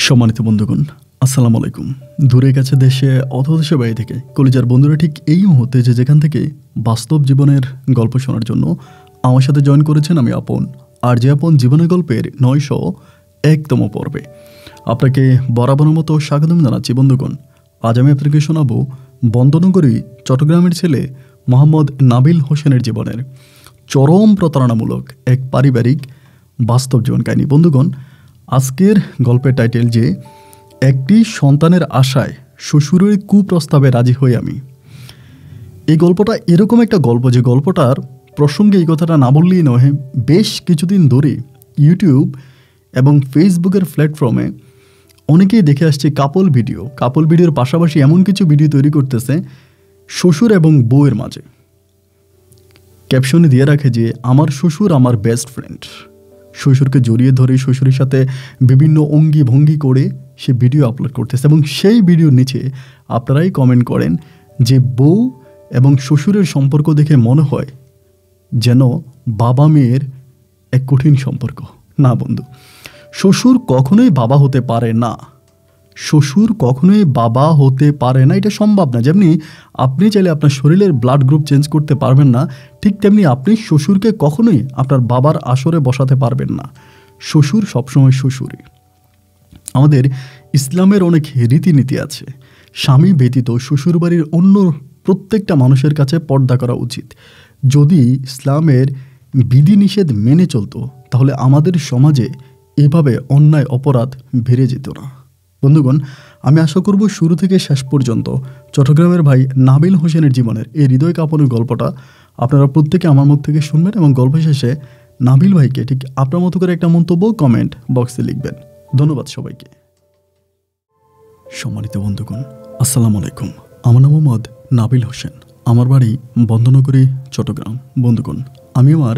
সম্মানিত বন্ধুগণ, আসসালামু আলাইকুম। দূরে কাছে দেশে অথবা দেশের বাইরে থেকে কলিজার বন্ধুরা ঠিক এই মুহূর্তে যেখান থেকে বাস্তব জীবনের গল্প শোনার জন্য আমার সাথে জয়েন করেছেন, আমি আপন আর যে আপন জীবনের গল্পের 901তম পর্বে আপনাকে বরাবরের মতো স্বাগতম জানাচ্ছি। বন্ধুগণ, আজ আমি আপনাকে শোনাবো বন্দনগরী চট্টগ্রামের ছেলে মোহাম্মদ নাবিল হোসেনের জীবনের চরম প্রতারণামূলক এক পারিবারিক বাস্তব জীবন কাহিনী। বন্ধুগণ, আজকের গল্পের টাইটেল যে একটি সন্তানের আশায় শ্বশুরের কুপ্রস্তাবে রাজি হই আমি। এই গল্পটা এরকম একটা গল্প যে গল্পটার প্রসঙ্গে এই কথাটা না বললেই নয়, বেশ কিছুদিন ধরে ইউটিউব এবং ফেসবুকের প্ল্যাটফর্মে অনেকেই দেখে আসছে কাপল ভিডিওর পাশাপাশি এমন কিছু ভিডিও তৈরি করতেছে শ্বশুর এবং বউয়ের মাঝে। ক্যাপশনে দিয়ে রাখে যে আমার শ্বশুর আমার বেস্ট ফ্রেন্ড। শ্বশুরকে জড়িয়ে ধরে শ্বশুরের সাথে বিভিন্ন অঙ্গি ভঙ্গি করে সে ভিডিও আপলোড করতেছে এবং সেই ভিডিওর নিচে আপনারাই কমেন্ট করেন যে বউ এবং শ্বশুরের সম্পর্ক দেখে মনে হয় যেন বাবা মেয়ের এক কঠিন সম্পর্ক। না বন্ধু, শ্বশুর কখনোই বাবা হতে পারে না। শ্বশুর কখনোই বাবা হতে পারে না, এটা সম্ভব না। যেমনি আপনি চাইলে আপনার শরীরের ব্লাড গ্রুপ চেঞ্জ করতে পারবেন না, ঠিক তেমনি আপনি শ্বশুরকে কখনোই আপনার বাবার আসরে বসাতে পারবেন না। শ্বশুর সবসময় শ্বশুরই। আমাদের ইসলামের অনেক রীতিনীতি আছে। স্বামী ব্যতীত শ্বশুরবাড়ির অন্য প্রত্যেকটা মানুষের কাছে পর্দা করা উচিত। যদি ইসলামের বিধিনিষেধ মেনে চলতো তাহলে আমাদের সমাজে এভাবে অন্যায় অপরাধ বেড়ে যেত না। বন্ধুগণ, আমি আশা করব শুরু থেকে শেষ পর্যন্ত চট্টগ্রামের ভাই নাবিল হোসেনের জীবনের এই হৃদয় কাঁপানোর গল্পটা আপনারা প্রত্যেকে আমার মুখ থেকে শুনবেন এবং গল্প শেষে নাবিল ভাইকে ঠিক আপনার মতো করে একটা মন্তব্য কমেন্ট বক্সে লিখবেন। ধন্যবাদ সবাইকে। সম্মানিত বন্ধুগণ, আসসালামু আলাইকুম। আমার নাম মোহাম্মদ নাবিল হোসেন। আমার বাড়ি বন্দনগরী চট্টগ্রাম। বন্ধুগণ, আমি আমার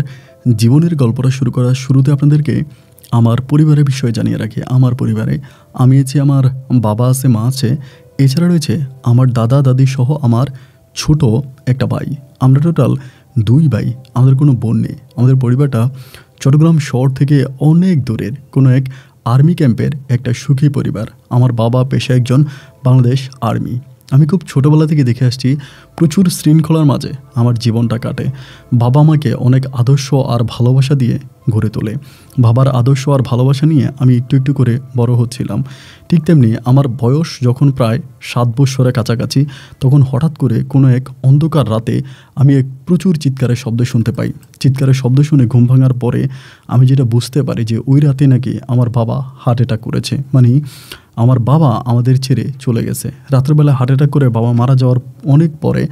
জীবনের গল্পটা শুরু করার শুরুতে আপনাদেরকে আমার পরিবারের বিষয়ে জানিয়ে রাখি। আমার পরিবারে আমি আছি, আমার বাবা আছে, মা আছে, এছাড়া রয়েছে আমার দাদা দাদি সহ আমার ছোট একটা ভাই। আমরা টোটাল 2 ভাই, আমাদের কোনো বোন নেই। আমাদের পরিবারটা চট্টগ্রাম শহর থেকে অনেক দূরের কোনো এক আর্মি ক্যাম্পের একটা সুখী পরিবার। আমার বাবা পেশায় একজন বাংলাদেশ আর্মি। আমি খুব ছোটোবেলা থেকে দেখে আসছি প্রচুর শৃঙ্খলার মাঝে আমার জীবনটা কাটে। বাবা আমাকে অনেক আদর্শ আর ভালোবাসা দিয়ে গড়ে তোলে। বাবার আদর্শ আর ভালোবাসা নিয়ে আমি একটু একটু করে বড় হচ্ছিলাম। ঠিক তেমনি আমার বয়স যখন প্রায় 7 বছরের কাছাকাছি, তখন হঠাৎ করে কোনো এক অন্ধকার রাতে আমি এক প্রচুর চিৎকারের শব্দ শুনতে পাই। চিৎকারের শব্দ শুনে ঘুম ভাঙার পরে আমি যেটা বুঝতে পারি যে ওই রাতে নাকি আমার বাবা হার্ট অ্যাটাক করেছে। মানে আমার বাবা আমাদের ছেড়ে চলে গেছে। রাত্রেবেলা হার্ট অ্যাটাক করে বাবা মারা যাওয়ার অনেক পরে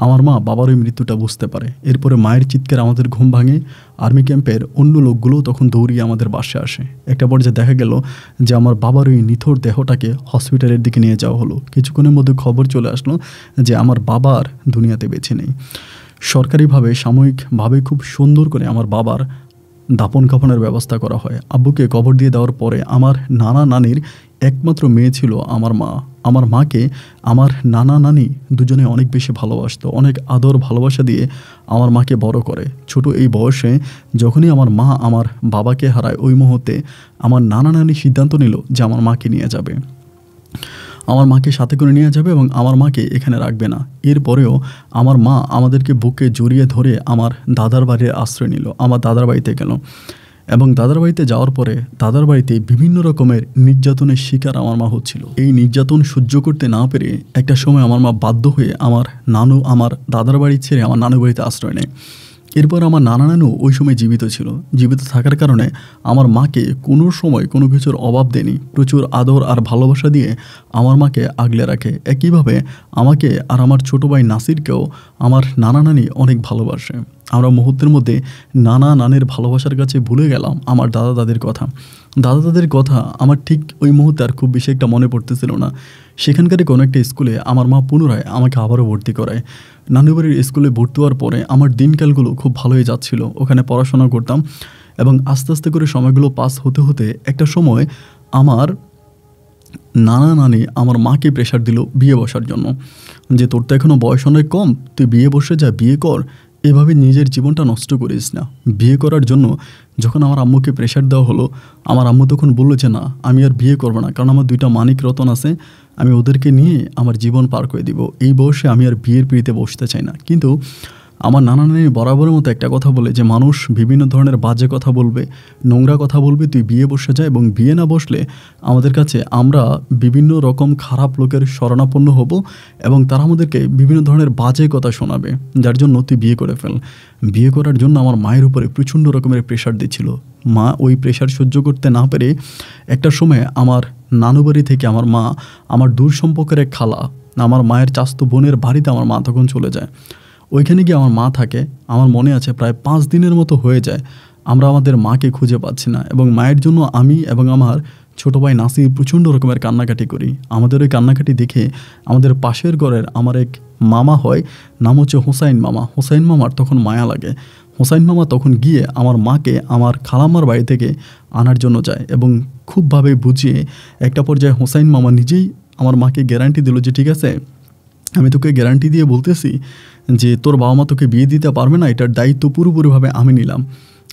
আমার মা বাবার ওই মৃত্যুটা বুঝতে পারে। এরপরে মায়ের চিৎকারে আমাদের ঘুম ভাঙে। আর্মি ক্যাম্পের অন্য লোকগুলোও তখন দৌড়িয়ে আমাদের বাসায় আসে। একটা পর্যায়ে দেখা গেল যে আমার বাবার ওই নিথর দেহটাকে হসপিটালের দিকে নিয়ে যাওয়া হলো। কিছুক্ষণের মধ্যে খবর চলে আসলো যে আমার বাবার দুনিয়াতে বেঁচে নেই। সরকারিভাবে সাময়িকভাবে খুব সুন্দর করে আমার বাবার দাপন কাফনের ব্যবস্থা করা হয়। আব্বুকে কবর দিয়ে দেওয়ার পরে আমার নানা নানির একমাত্র মেয়ে ছিল আমার মা। আমার মাকে আমার নানা নানি দুজনে অনেক বেশি ভালোবাসতো, অনেক আদর ভালোবাসা দিয়ে আমার মাকে বড় করে। ছোট এই বয়সে যখনই আমার মা আমার বাবাকে হারায়, ওই মুহূর্তে আমার নানা নানি সিদ্ধান্ত নিল যে আমার মাকে নিয়ে যাবে, আমার মাকে সাথে করে নিয়ে যাবে এবং আমার মাকে এখানে রাখবে না। এরপরেও আমার মা আমাদেরকে বুকে জড়িয়ে ধরে আমার দাদার বাড়ির আশ্রয় নিল। আমার দাদার বাড়িতে গেল এবং দাদার বাড়িতে যাওয়ার পরে দাদার বাড়িতে বিভিন্ন রকমের নির্যাতনের শিকার আমার মা হচ্ছিল। এই নির্যাতন সহ্য করতে না পেরে একটা সময় আমার মা বাধ্য হয়ে আমার দাদার বাড়ি ছেড়ে আমার নানু বাড়িতে আশ্রয় নেয়। এরপর আমার নানা নানু ওই সময় জীবিত ছিল। জীবিত থাকার কারণে আমার মাকে কোনো সময় কোনো কিছুর অভাব দেয়নি। প্রচুর আদর আর ভালোবাসা দিয়ে আমার মাকে আগলে রাখে। একইভাবে আমাকে আর আমার ছোটো ভাই নাসিরকেও আমার নানা নানি অনেক ভালোবাসে। আমরা মুহূর্তের মধ্যে নানা নানির ভালোবাসার কাছে ভুলে গেলাম আমার দাদা দাদির কথা। দাদা দাদির কথা আমার ঠিক ওই মুহূর্তে আর খুব বেশি একটা মনে পড়তেছিল না। সেখানকারই কোনো একটা স্কুলে আমার মা পুনরায় আমাকে আবারও ভর্তি করায়। নানুবাড়ির স্কুলে ভর্তি হওয়ার পরে আমার দিনকালগুলো খুব ভালোই যাচ্ছিল। ওখানে পড়াশোনা করতাম এবং আস্তে আস্তে করে সময়গুলো পাস হতে হতে একটা সময় আমার নানা নানি আমার মাকে প্রেশার দিল বিয়ে বসার জন্য, যে তোর তো এখনও বয়স অনেক কম, তুই বিয়ে বসে যা, বিয়ে কর। এভাবে নিজের জীবনটা নষ্ট করিস না। বিয়ে করার জন্য যখন আমার আম্মুকে প্রেশার দেওয়া হলো, আমার আম্মু তখন বলল যে না, আমি আর বিয়ে করবো না, কারণ আমার 2টা মানিক রতন আছে, আমি ওদেরকে নিয়ে আমার জীবন পার করে দিব। এই বয়সে আমি আর বিয়ের পিড়িতে বসতে চাই না। কিন্তু আমার নানা নানি বরাবরের মতো একটা কথা বলে যে মানুষ বিভিন্ন ধরনের বাজে কথা বলবে, নোংরা কথা বলবে, তুই বিয়ে বসে যা, এবং বিয়ে না বসলে আমাদের কাছে আমরা বিভিন্ন রকম খারাপ লোকের শরণাপন্ন হব এবং তারা আমাদেরকে বিভিন্ন ধরনের বাজে কথা শোনাবে, যার জন্য তুই বিয়ে করে ফেল। বিয়ে করার জন্য আমার মায়ের উপরে প্রচণ্ড রকমের প্রেশার দিচ্ছিল। মা ওই প্রেশার সহ্য করতে না পেরে একটা সময় আমার নানু বাড়ি থেকে আমার মা, আমার দূর সম্পর্কের এক খালা, আমার মায়ের চাচাতো বোনের বাড়িতে আমার মা তখন চলে যায়। ওইখানে গিয়ে আমার মা থাকে। আমার মনে আছে প্রায় 5 দিনের মতো হয়ে যায় আমরা আমাদের মাকে খুঁজে পাচ্ছি না, এবং মায়ের জন্য আমি এবং আমার ছোটো ভাই নাসির প্রচণ্ড রকমের কান্নাকাটি করি। আমাদের ওই কান্নাকাটি দেখে আমাদের পাশের ঘরের আমার এক মামা হয়, নাম হচ্ছে হোসাইন মামা। হোসাইন মামার তখন মায়া লাগে। হোসাইন মামা তখন গিয়ে আমার মাকে আমার খালাম্মার বাড়ি থেকে আনার জন্য যায় এবং খুবভাবে বুঝিয়ে একটা পর্যায়ে হোসাইন মামা নিজেই আমার মাকে গ্যারান্টি দিল যে ঠিক আছে, আমি তোকে গ্যারান্টি দিয়ে বলতেছি যে তোর বাবা মা তোকে বিয়ে দিতে পারবে না, এটার দায়িত্ব পুরোপুরিভাবে আমি নিলাম।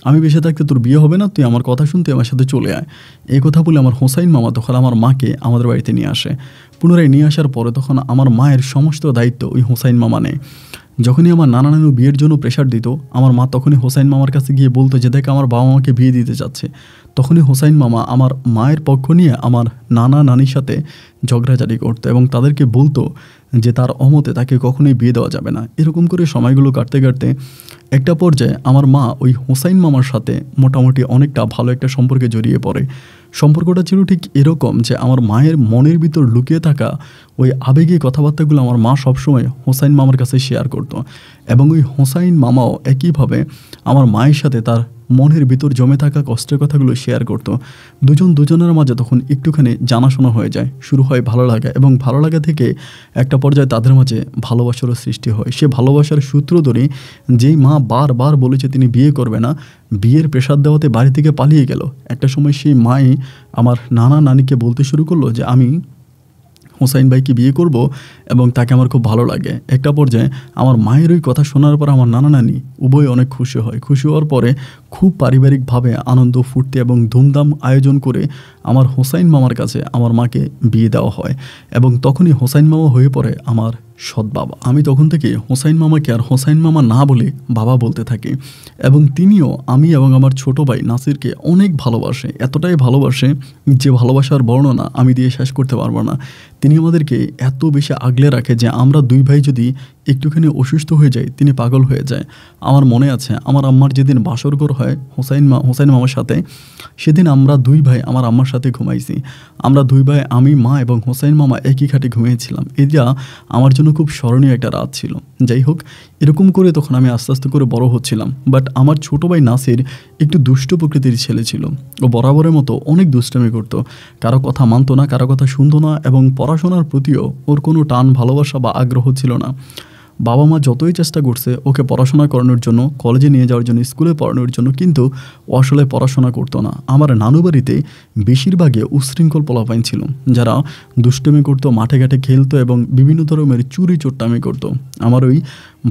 আমি বেঁচে থাকতে তোর বিয়ে হবে না, তুই আমার কথা শুনতে আমার সাথে চলে আয়। এই কথা বলে আমার হোসাইন মামা তখন আমার মাকে আমাদের বাড়িতে নিয়ে আসে। পুনরায় নিয়ে আসার পরে তখন আমার মায়ের সমস্ত দায়িত্ব ওই হোসাইন মামা নেয়। যখনই আমার নানা নানু বিয়ের জন্য প্রেশার দিত, আমার মা তখনই হোসাইন মামার কাছে গিয়ে বলতো যে দেখ আমার বাবা মাকে বিয়ে দিতে যাচ্ছে। তখনই হোসাইন মামা আমার মায়ের পক্ষ নিয়ে আমার নানা নানির সাথে ঝগড়াঝাটি করতো এবং তাদেরকে বলতো যে তার অমতে তাকে কখনোই বিয়ে দেওয়া যাবে না। এরকম করে সময়গুলো কাটতে কাটতে একটা পর্যায়ে আমার মা ওই হোসাইন মামার সাথে মোটামুটি অনেকটা ভালো একটা সম্পর্কে জড়িয়ে পড়ে। সম্পর্কটা ছিল ঠিক এরকম যে আমার মায়ের মনের ভিতর লুকিয়ে থাকা ওই আবেগী কথাবার্তাগুলো আমার মা সবসময় হোসাইন মামার কাছে শেয়ার করতো, এবং ওই হোসাইন মামাও একইভাবে আমার মায়ের সাথে তার মনের ভিতর জমে থাকা কষ্টের কথাগুলো শেয়ার করতো। দুজনের মাঝে তখন একটুখানি জানাশোনা হয়ে যায়, শুরু হয় ভালো লাগা, এবং ভালো লাগা থেকে একটা পর্যায়ে তাদের মাঝে ভালোবাসারও সৃষ্টি হয়। সে ভালোবাসার সূত্র ধরে যেই মা বারবার বলেছে তিনি বিয়ে করবে না, বিয়ের প্রেশার দেওয়াতে বাড়ি থেকে পালিয়ে গেল। একটা সময় সেই মাই আমার নানা নানিকে বলতে শুরু করলো যে আমি হোসাইন ভাইকে বিয়ে করব এবং তাকে আমার খুব ভালো লাগে। একটা পর্যায়ে আমার মায়ের ওই কথা শোনার পর আমার নানা নানি উভয় অনেক খুশি হয়। খুশি হওয়ার পরে খুব পারিবারিকভাবে আনন্দ ফুর্তি এবং ধুমধাম আয়োজন করে আমার হোসাইন মামার কাছে আমার মাকে বিয়ে দেওয়া হয়, এবং তখনই হোসাইন মামা হয়ে পড়ে আমার সৎ বাবা। আমি তখন থেকে হোসাইন মামাকে আর হোসাইন মামা না বলে বাবা বলতে থাকি, এবং তিনিও আমি এবং আমার ছোট ভাই নাসিরকে অনেক ভালোবাসে, এতটাই ভালোবাসে যে ভালোবাসার বর্ণনা আমি দিয়ে শেষ করতে পারবো না। তিনি আমাদেরকে এত বেশি আগলে রাখে যে আমরা 2 ভাই যদি একটুখানি অসুস্থ হয়ে যাই তিনি পাগল হয়ে যায়। আমার মনে আছে আমার আম্মার যেদিন বাসরঘর হয় হোসাইন মামার সাথে, সেদিন আমরা 2 ভাই আমার আম্মার সাথে ঘুমাইছি। আমরা 2 ভাই, আমি, মা এবং হোসাইন মামা একই খাটে ঘুমিয়েছিলাম। এটা আমার জন্য খুব স্মরণীয় একটা রাত ছিল। যাই হোক, এরকম করে তখন আমি আস্তে আস্তে করে বড় হচ্ছিলাম। বাট আমার ছোট ভাই নাসির একটু দুষ্ট প্রকৃতির ছেলে ছিল। ও বরাবরের মতো অনেক দুষ্টামি করতো, কারো কথা মানতো না, কারো কথা শুনতো না, এবং পড়াশোনার প্রতিও ওর কোনো টান ভালোবাসা বা আগ্রহ ছিল না। বাবা মা যতই চেষ্টা করছে ওকে পড়াশোনা করানোর জন্য, কলেজে নিয়ে যাওয়ার জন্য, স্কুলে পড়ানোর জন্য, কিন্তু ও আসলে পড়াশোনা করতো না। আমার নানু বাড়িতে বেশিরভাগই উশৃঙ্খল পোলাপাইন ছিল, যারা দুষ্টমি করতো, মাঠে ঘাটে খেলতো এবং বিভিন্ন ধরনের চুরি চোট্টামি করতো। আমার ওই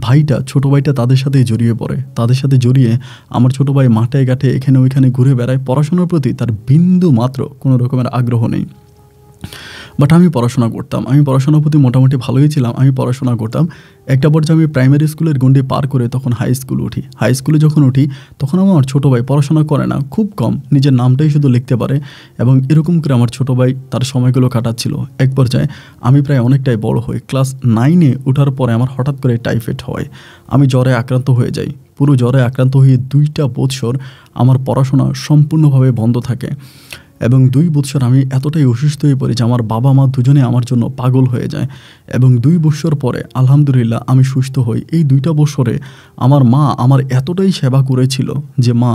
ভাইটা, ছোটো ভাইটা তাদের সাথেই জড়িয়ে পড়ে। তাদের সাথে জড়িয়ে আমার ছোটো ভাই মাঠে ঘাটে এখানে ওইখানে ঘুরে বেড়ায়। পড়াশোনার প্রতি তার বিন্দু মাত্র কোনো রকমের আগ্রহ নেই। বাট আমি পড়াশোনা করতাম, আমি পড়াশোনার প্রতি মোটামুটি ভালোই ছিলাম, আমি পড়াশোনা করতাম। একটা পর্যায়ে আমি প্রাইমারি স্কুলের গণ্ডি পার করে তখন হাই স্কুলে উঠি। হাই স্কুলে যখন উঠি তখন আমার ছোটো ভাই পড়াশোনা করে না, খুব কম, নিজের নামটাই শুধু লিখতে পারে, এবং এরকম করে আমার ছোটো ভাই তার সময়গুলো কাটাচ্ছিল। এক পর্যায়ে আমি প্রায় অনেকটাই বড় হই। ক্লাস 9-এ ওঠার পরে আমার হঠাৎ করে টাইফয়েড হয়। আমি জ্বরে আক্রান্ত হয়ে যাই। পুরো জ্বরে আক্রান্ত হয়ে 2টা বৎসর আমার পড়াশোনা সম্পূর্ণভাবে বন্ধ থাকে, এবং 2 বৎসর আমি এতটাই অসুস্থ হয়ে পড়ি যে আমার বাবা মা দুজনে আমার জন্য পাগল হয়ে যায়। এবং 2 বৎসর পরে আলহামদুলিল্লাহ আমি সুস্থ হই। এই 2টা বৎসরে আমার মা আমার এতটাই সেবা করেছিল যে মা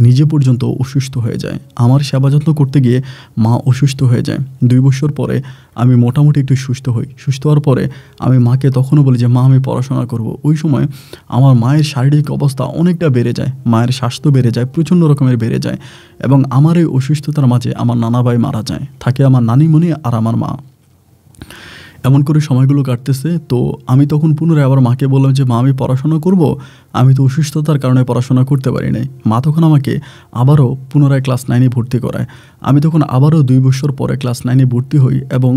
নিজে পর্যন্ত অসুস্থ হয়ে যায়। আমার সেবা যত্ন করতে গিয়ে মা অসুস্থ হয়ে যায়। 2 বছর পরে আমি মোটামুটি একটু সুস্থ হই। সুস্থ হওয়ার পরে আমি মাকে তখনও বলি যে মা আমি পড়াশোনা করব। ওই সময় আমার মায়ের শারীরিক অবস্থা অনেকটা বেড়ে যায়, মায়ের স্বাস্থ্য বেড়ে যায়, প্রচণ্ড রকমের বেড়ে যায়, এবং আমার এই অসুস্থতার মাঝে আমার নানা ভাই মারা যায়। থাকে আমার নানিমণি আর আমার মা। এমন করে সময়গুলো কাটতেছে। তো আমি তখন পুনরায় আবার মাকে বললাম যে, মা আমি পড়াশোনা করব, আমি তো অসুস্থতার কারণে পড়াশোনা করতে পারি নাই। মা তখন আমাকে আবারও পুনরায় ক্লাস 9-এ ভর্তি করায়। আমি তখন আবারও 2 বছর পরে ক্লাস 9-এ ভর্তি হই এবং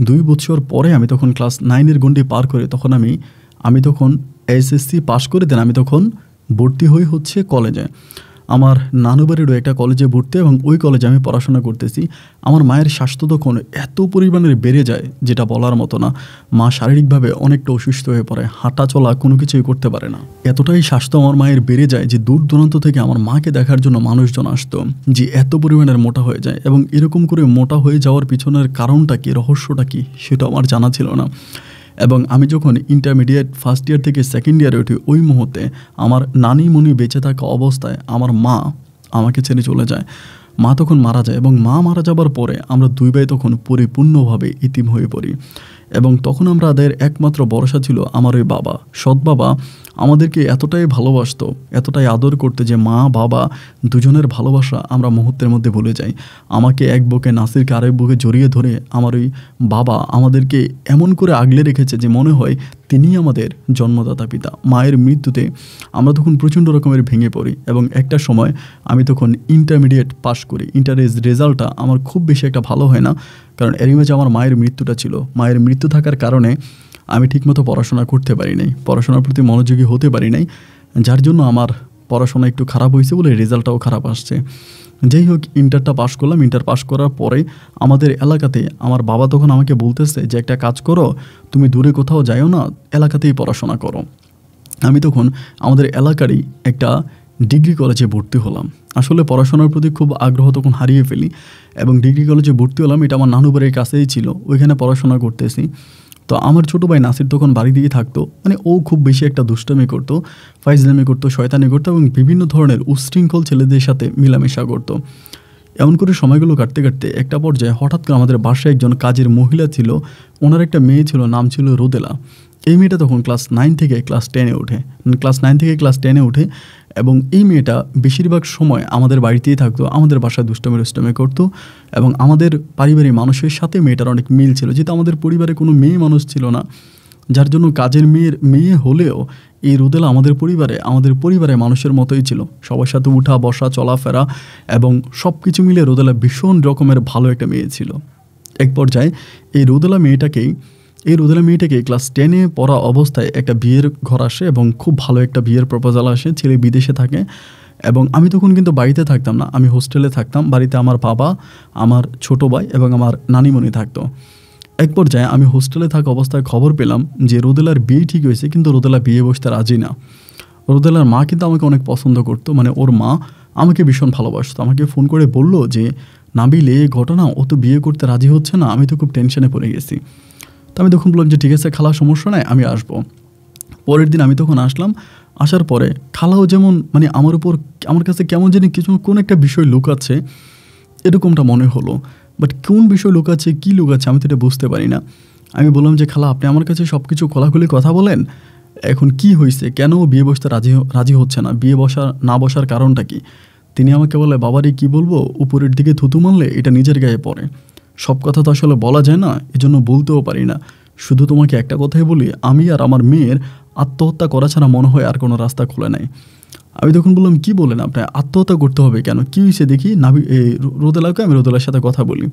2 বছর পরে আমি তখন ক্লাস 9-এর গণ্ডি পার করে তখন আমি তখন এসএসসি পাশ করে দেন আমি তখন ভর্তি হই হচ্ছে কলেজে। আমার নানুবাড়িরও একটা কলেজে ভর্তি এবং ওই কলেজে আমি পড়াশোনা করতেছি। আমার মায়ের স্বাস্থ্য তখন এত পরিমাণের বেড়ে যায় যেটা বলার মতো না। মা শারীরিকভাবে অনেকটা অসুস্থ হয়ে পড়ে, হাঁটা চলা কোনো কিছুই করতে পারে না। এতটাই স্বাস্থ্য আমার মায়ের বেড়ে যায় যে দূর দূরান্ত থেকে আমার মাকে দেখার জন্য মানুষজন আসতো, যে এত পরিমাণের মোটা হয়ে যায়। এবং এরকম করে মোটা হয়ে যাওয়ার পিছনের কারণটা কী, রহস্যটা কী, সেটা আমার জানা ছিল না। এবং আমি যখন ইন্টারমিডিয়েট ফার্স্ট ইয়ার থেকে সেকেন্ড ইয়ারে উঠি, ওই মুহূর্তে আমার নানিমণি বেঁচে থাকা অবস্থায় আমার মা আমাকে ছেড়ে চলে যায়। মা তখন মারা যায় এবং মা মারা যাবার পরে আমরা 2 ভাই তখন পরিপূর্ণভাবে ইতিম হয়ে পড়ি। এবং তখন আমাদের একমাত্র ভরসা ছিল আমার ওই বাবা। সৎ বাবা আমাদেরকে এতটাই ভালোবাসতো, এতটাই আদর করতে যে মা বাবা দুজনের ভালোবাসা আমরা মুহূর্তের মধ্যে ভুলে যাই। আমাকে এক বুকে, নাসিরকে আরেক বুকে জড়িয়ে ধরে আমার ওই বাবা আমাদেরকে এমন করে আগলে রেখেছে যে মনে হয় তিনিই আমাদের জন্মদাতা পিতা। মায়ের মৃত্যুতে আমরা তখন প্রচণ্ড রকমের ভেঙে পড়ি এবং একটা সময় আমি তখন ইন্টারমিডিয়েট পাশ করি। ইন্টারের রেজাল্টটা আমার খুব বেশি একটা ভালো হয় না, কারণ এরই মাঝে আমার মায়ের মৃত্যুটা ছিল। মায়ের মৃত্যু থাকার কারণে আমি ঠিকমতো পড়াশোনা করতে পারি নাই, পড়াশোনার প্রতি মনোযোগী হতে পারি নাই, যার জন্য আমার পড়াশোনা একটু খারাপ হয়েছে বলে রেজাল্টটাও খারাপ আসছে। যাই হোক, ইন্টারটা পাশ করলাম। ইন্টার পাশ করার পরে আমাদের এলাকাতে আমার বাবা তখন আমাকে বলতেছে যে একটা কাজ করো, তুমি দূরে কোথাও যাইও না, এলাকাতেই পড়াশোনা করো। আমি তখন আমাদের এলাকারই একটা ডিগ্রি কলেজে ভর্তি হলাম। আসলে পড়াশোনার প্রতি খুব আগ্রহ তখন হারিয়ে ফেলি এবং ডিগ্রি কলেজে ভর্তি হলাম। এটা আমার নানু বাড়ির কাছেই ছিল, ওইখানে পড়াশোনা করতেছি। তো আমার ছোটো ভাই নাসির তখন বাড়ি দিয়ে থাকতো। মানে ও খুব বেশি একটা দুষ্টামি করতো, ফাইজলামি করতো, শয়তানি করতো এবং বিভিন্ন ধরনের উশৃঙ্খল ছেলেদের সাথে মেলামেশা করতো। এমন করে সময়গুলো কাটতে কাটতে একটা পর্যায়ে হঠাৎ করে আমাদের বাসায় একজন কাজের মহিলা ছিল, ওনার একটা মেয়ে ছিল, নাম ছিল রোদেলা। এই মেয়েটা তখন ক্লাস 9 থেকে ক্লাস 10-এ ওঠে, ক্লাস 9 থেকে ক্লাস 10-এ ওঠে এবং এই মেয়েটা বেশিরভাগ সময় আমাদের বাড়িতেই থাকতো, আমাদের বাসায় দুষ্টামি করতো এবং আমাদের পারিবারিক মানুষের সাথে মেয়েটার অনেক মিল ছিল। যেহেতু আমাদের পরিবারে কোনো মেয়ে মানুষ ছিল না, যার জন্য কাজের মেয়ে হলেও এই রোদেলা আমাদের পরিবারে মানুষের মতোই ছিল। সবার সাথে উঠা বসা চলাফেরা এবং সব কিছু মিলে রোদেলা ভীষণ রকমের ভালো একটা মেয়ে ছিল। এক পর্যায়ে এই রোদেলা মেয়েটাকে ক্লাস 10-এ পড়া অবস্থায় একটা বিয়ের ঘর আসে এবং খুব ভালো একটা বিয়ের প্রপোজাল আসে। ছেলে বিদেশে থাকে এবং আমি তখন কিন্তু বাড়িতে থাকতাম না, আমি হোস্টেলে থাকতাম। বাড়িতে আমার বাবা, আমার ছোটো ভাই এবং আমার নানিমণি থাকতো। এক পর্যায়ে আমি হোস্টেলে থাকা অবস্থায় খবর পেলাম যে রোদেলার বিয়ে ঠিক হয়েছে, কিন্তু রোদেলা বিয়ে বসতে রাজি না। রোদেলার মা কিন্তু আমাকে অনেক পছন্দ করতো, মানে ওর মা আমাকে ভীষণ ভালোবাসতো। আমাকে ফোন করে বলল যে নাবিল, এই ঘটনা, ও তো বিয়ে করতে রাজি হচ্ছে না। আমি তো খুব টেনশনে পড়ে গেছি। তো আমি তখন বললাম যে ঠিক আছে খালা, সমস্যা নাই, আমি আসবো। পরের দিন আমি তখন আসলাম। আসার পরে খালাও যেমন মানে আমার কাছে কেমন জানি কোন একটা বিষয় লুকাচ্ছে এরকমটা মনে হলো। বাট কোন বিষয় লুকাচ্ছে, কী লুকাচ্ছে আমি তো এটা বুঝতে পারি না। আমি বললাম যে খালা, আপনি আমার কাছে সব কিছু খোলাখুলি কথা বলেন, এখন কি হয়েছে, কেন বিয়ে বসতে রাজি হচ্ছে না, বিয়ে না বসার কারণটা কি? তিনি আমাকে বলে, বাবারে কি বলবো, উপরের দিকে থুতু মারলে এটা নিজের গায়ে পড়ে। সব কথা তো আসলে বলা যায় না, এজন্য বলতেও পারি না। শুধু তোমাকে একটা কথাই বলি, আমি আর আমার মেয়ের আত্মহত্যা করা ছাড়া মনে হয় আর কোনো রাস্তা খোলে নাই। আমি তখন বললাম, কি বলেন আপনি, আত্মহত্যা করতে হবে কেন, কী হয়েছে দেখি। রোদেলাকে আমি রোদেলার সাথে কথা বলি।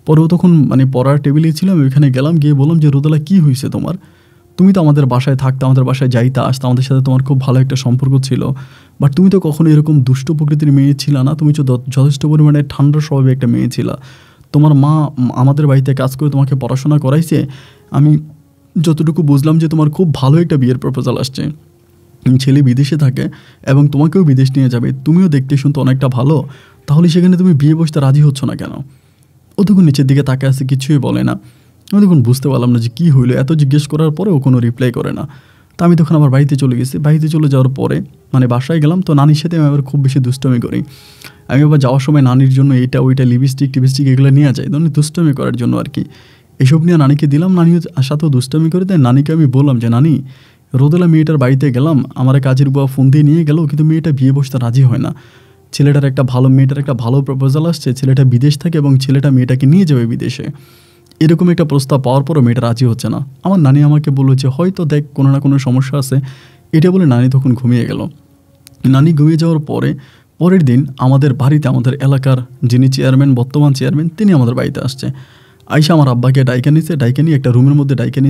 পরেও তখন মানে পড়ার টেবিলেই ছিলাম, ওইখানে গেলাম, গিয়ে বললাম যে রোদেলা কী হয়েছে তোমার, তুমি তো আমাদের বাসায় থাকতে, আমাদের বাসায় যাইতে আসতে, আমাদের সাথে তোমার খুব ভালো একটা সম্পর্ক ছিল, বাট তুমি তো কখনো এরকম দুষ্ট প্রকৃতির মেয়ে ছিল না, তুমি তো যথেষ্ট পরিমাণে ঠান্ডা স্বভাবের একটা মেয়ে ছিল। তোমার মা আমাদের বাড়িতে কাজ করে তোমাকে পড়াশোনা করাইছে। আমি যতটুকু বুঝলাম যে তোমার খুব ভালো একটা বিয়ের প্রপোজাল আসছে, ছেলে বিদেশে থাকে এবং তোমাকেও বিদেশ নিয়ে যাবে, তুমিও দেখতে শুনতে অনেকটা ভালো, তাহলে সেখানে তুমি বিয়ে বসতে রাজি হচ্ছ না কেন? ও তখন নিচের দিকে তাকে আসে, কিছুই বলে না। আমি তখন বুঝতে পারলাম না যে কী হইলো, এত জিজ্ঞেস করার পরে ও কোনো রিপ্লাই করে না। তা আমি তখন আমার বাড়িতে চলে গেছি। বাড়িতে চলে যাওয়ার পরে মানে বাসায় গেলাম, তো নানির সাথে আমি আবার খুব বেশি দুষ্টমি করি। আমি আবার যাওয়ার সময় নানির জন্য এইটা ওইটা লিপস্টিক এগুলো নিয়ে যাই, ধরুন দুষ্টমি করার জন্য আর কি। এসব নিয়ে নানিকে দিলাম, নানি সাথেও দুষ্টমি করে দেয়। নানিকে আমি বললাম যে নানি, রোদেলা মেয়েটার বাড়িতে গেলাম, আমার কাজের বুয়া ফোন দিয়ে নিয়ে গেল, কিন্তু মেয়েটা বিয়ে বসতে রাজি হয় না। মেয়েটার একটা ভালো প্রপোজাল আসছে, ছেলেটা বিদেশ থাকে এবং ছেলেটা মেয়েটাকে নিয়ে যাবে বিদেশে। এরকম একটা প্রস্তাব পাওয়ার পরও মেয়েটা রাজি হচ্ছে না। আমার নানি আমাকে বললো যে হয়তো দেখ কোনো না কোনো সমস্যা আছে, এটা বলে নানি তখন ঘুমিয়ে গেল। নানি ঘুমিয়ে যাওয়ার পরের দিন আমাদের বাড়িতে আমাদের এলাকার যিনি চেয়ারম্যান, বর্তমান চেয়ারম্যান, তিনি আমাদের বাড়িতে আসছে। আইসা আমার আব্বাকে ডাইকা নিয়ে একটা রুমের মধ্যে ডাইকা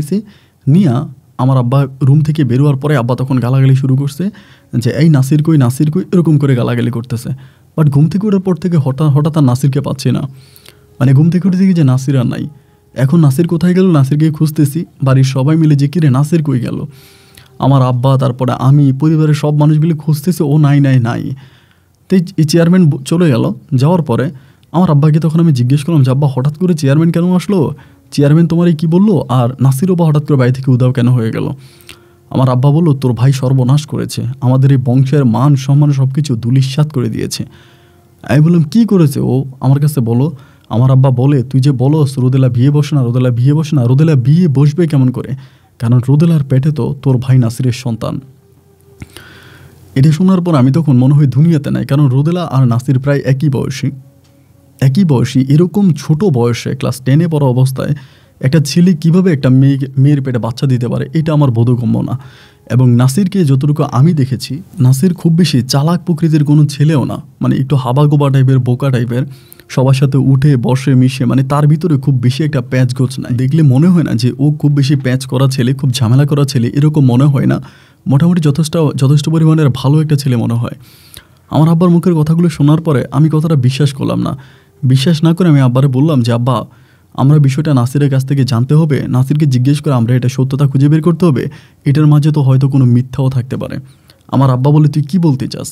নিয়ে আমার আব্বা রুম থেকে বেরোয়ার পরে আব্বা তখন গালাগালি শুরু করছে যে এই নাসির কই এরকম করে গালাগালি করতেছে। বাট ঘুম থেকে ওঠার পর থেকে হঠাৎ আর নাসিরকে পাচ্ছি না। মানে ঘুম থেকে উঠে দেখি যে নাসির আর নাই। এখন নাসির কোথায় গেল, নাসিরকে খুঁজতেছি, বাড়ির সবাই মিলে যে কিরে নাসির কই গেল। আমার আব্বা, তারপরে আমি, পরিবারের সব মানুষগুলি খুঁজতেছে, ও নাই। তো এই চেয়ারম্যান চলে গেল। যাওয়ার পরে আমার আব্বাকে তখন আমি জিজ্ঞেস করলাম যে আব্বা হঠাৎ করে চেয়ারম্যান কেন আসলো, চেয়ারম্যান তোমার এই কী বললো, আর নাসিরও বা হঠাৎ করে বাড়ি থেকে উদাও কেন হয়ে গেল। আমার আব্বা বললো তোর ভাই সর্বনাশ করেছে, আমাদের এই বংশের মান সম্মান সব কিছু ধূলিসাৎ করে দিয়েছে। আমি বললাম কী করেছে ও, আমার কাছে বলো। আমার আব্বা বলে তুই যে বলস রোদেলা বিয়ে বসে না, রোদেলা বিয়ে বসবে কেমন করে, কারণ রোদেলার পেটে তো তোর ভাই নাসিরের সন্তান। এটা শোনার পর আমি তখন মনে হয় দুনিয়াতে নাই, কারণ রোদেলা আর নাসির প্রায় একই বয়সী। এরকম ছোট বয়সে ক্লাস 10-এ পড়া অবস্থায় একটা ছেলে কীভাবে একটা মেয়ের পেটে বাচ্চা দিতে পারে, এটা আমার বোধগম্য না। এবং নাসিরকে যতটুকু আমি দেখেছি, নাসির খুব বেশি চালাক প্রকৃতির কোনো ছেলেও না, মানে একটু হাবাগোবা টাইপের, বোকা টাইপের, সবার সাথে উঠে বসে মিশে, মানে তার ভিতরে খুব বেশি একটা প্যাঁচ গোছ নাই। দেখলে মনে হয় না যে ও খুব বেশি প্যাঁচ করা ছেলে, খুব ঝামেলা করা ছেলে, এরকম মনে হয় না। মোটামুটি যথেষ্ট পরিমাণের ভালো একটা ছেলে মনে হয়। আমার আব্বার মুখের কথাগুলো শোনার পরে আমি কথাটা বিশ্বাস করলাম না। বিশ্বাস না করে আমি আব্বারে বললাম যে আব্বা, আমরা বিষয়টা নাসিরের কাছ থেকে জানতে হবে, নাসিরকে জিজ্ঞেস করে আমরা এটা সত্যতা খুঁজে বের করতে হবে, এটার মাঝে তো হয়তো কোনো মিথ্যাও থাকতে পারে। আমার আব্বা বলে তুই কী বলতে চাস?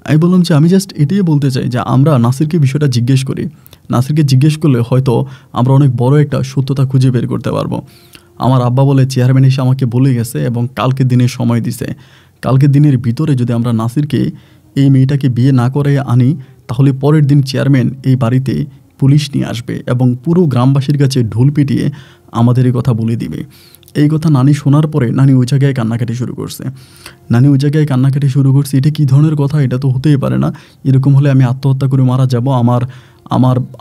আমি বললাম যে আমি জাস্ট এটাই বলতে চাই যে আমরা নাসিরকে বিষয়টা জিজ্ঞেস করি, নাসিরকে জিজ্ঞেস করলে হয়তো আমরা অনেক বড় একটা সত্যতা খুঁজে বের করতে পারবো। আমার আব্বা বলে চেয়ারম্যান এসে আমাকে বলে গেছে এবং কালকে দিনের সময় দিছে, কালকের দিনের ভিতরে যদি আমরা নাসিরকে, এই মেয়েটাকে বিয়ে না করে আনি, তাহলে পরের দিন চেয়ারম্যান এই বাড়িতে পুলিশ নিয়ে আসবে এবং পুরো গ্রামবাসীর কাছে ঢোল পিটিয়ে আমাদের এই কথা বলে দিবে। এই কথা নানি শোনার পরে নানি ওই জায়গায় কান্নাকাটি শুরু করছে। এটা কী ধরনের কথা, এটা তো হতেই পারে না, এরকম হলে আমি আত্মহত্যা করে মারা যাব,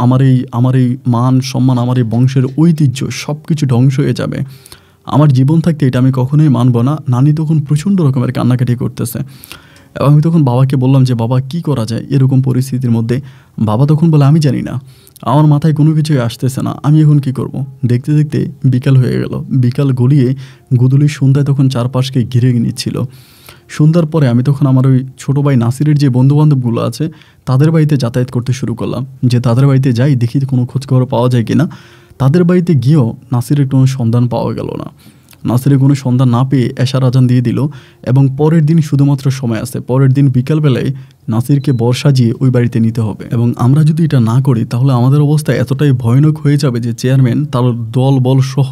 আমার এই মান সম্মান, আমার এই বংশের ঐতিহ্য সব কিছু ধ্বংস হয়ে যাবে, আমার জীবন থাকতে এটা আমি কখনোই মানব না। নানি তখন প্রচণ্ড রকমের কান্নাকাটি করতেছে এবং আমি তখন বাবাকে বললাম যে বাবা কী করা যায় এরকম পরিস্থিতির মধ্যে। বাবা তখন বলে আমি জানি না, আমার মাথায় কোনো কিছুই আসতেছে না, আমি এখন কী করব। দেখতে দেখতে বিকাল হয়ে গেল। বিকাল গড়িয়ে গোধূলির সন্ধ্যায় তখন চারপাশকে ঘিরে নিচ্ছিল। সন্ধ্যার পরে আমি তখন আমার ওই ছোটো ভাই নাসিরের যে বন্ধুবান্ধবগুলো আছে তাদের বাড়িতে যাতায়াত করতে শুরু করলাম, যে তাদের বাড়িতে যাই দেখি কোনো খোঁজখবর পাওয়া যায় কিনা। তাদের বাড়িতে গিয়েও নাসিরের কোনো সন্ধান পাওয়া গেল না। নাসিরের কোনো সন্ধান না পেয়ে এশার আজান দিয়ে দিল এবং পরের দিন শুধুমাত্র সময় আছে, পরের দিন বিকালবেলায় নাসিরকে বর সাজিয়ে ওই বাড়িতে নিতে হবে। এবং আমরা যদি এটা না করি তাহলে আমাদের অবস্থা এতটাই ভয়ানক হয়ে যাবে যে চেয়ারম্যান তার দল বল সহ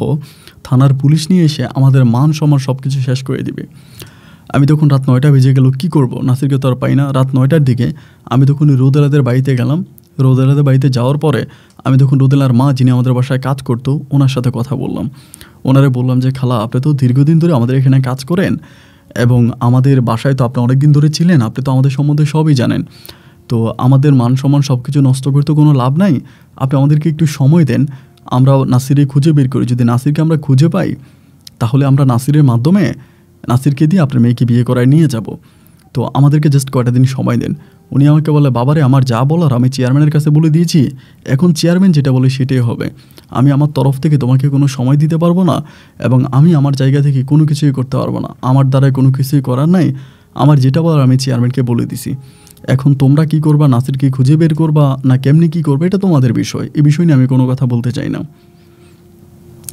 থানার পুলিশ নিয়ে এসে আমাদের মান সম্মান সব কিছু শেষ করে দিবে। আমি তখন রাত 9টা বেজে গেল, কী করব, নাসিরকে তো আর পাই না। রাত 9টার দিকে আমি তখন রোদেলাদের বাড়িতে গেলাম। রোদেলাদের বাড়িতে যাওয়ার পরে আমি তখন রোদেলার মা, যিনি আমাদের বাসায় কাজ করতো, ওনার সাথে কথা বললাম। ওনারে বললাম যে খালা, আপনি তো দীর্ঘদিন ধরে আমাদের এখানে কাজ করেন এবং আমাদের বাসায় তো আপনি অনেক দিন ধরে ছিলেন, আপনি তো আমাদের সম্বন্ধে সবই জানেন, তো আমাদের মান সম্মান সব কিছু নষ্ট করতে কোনো লাভ নাই, আপনি আমাদেরকে একটু সময় দেন, আমরা নাসিরে খুঁজে বের করি। যদি নাসিরকে আমরা খুঁজে পাই তাহলে আমরা নাসিরের মাধ্যমে নাসিরকে দিয়ে আপনার মেয়েকে বিয়ে করায় নিয়ে যাব, তো আমাদেরকে জাস্ট কয়টা দিন সময় দেন। উনি আমাকে বলে বাবারে, আমার যা বলার আমি চেয়ারম্যানের কাছে বলে দিয়েছি, এখন চেয়ারম্যান যেটা বলে সেটাই হবে, আমি আমার তরফ থেকে তোমাকে কোনো সময় দিতে পারবো না এবং আমি আমার জায়গা থেকে কোনো কিছুই করতে পারবো না, আমার দ্বারায় কোনো কিছুই করার নাই, আমার যেটা বলার আমি চেয়ারম্যানকে বলে দিছি। এখন তোমরা কি করবা, নাসিরকে খুঁজে বের করবা না কেমনি কী করবে, এটা তোমাদের বিষয়, এই বিষয় নিয়ে আমি কোনো কথা বলতে চাই না।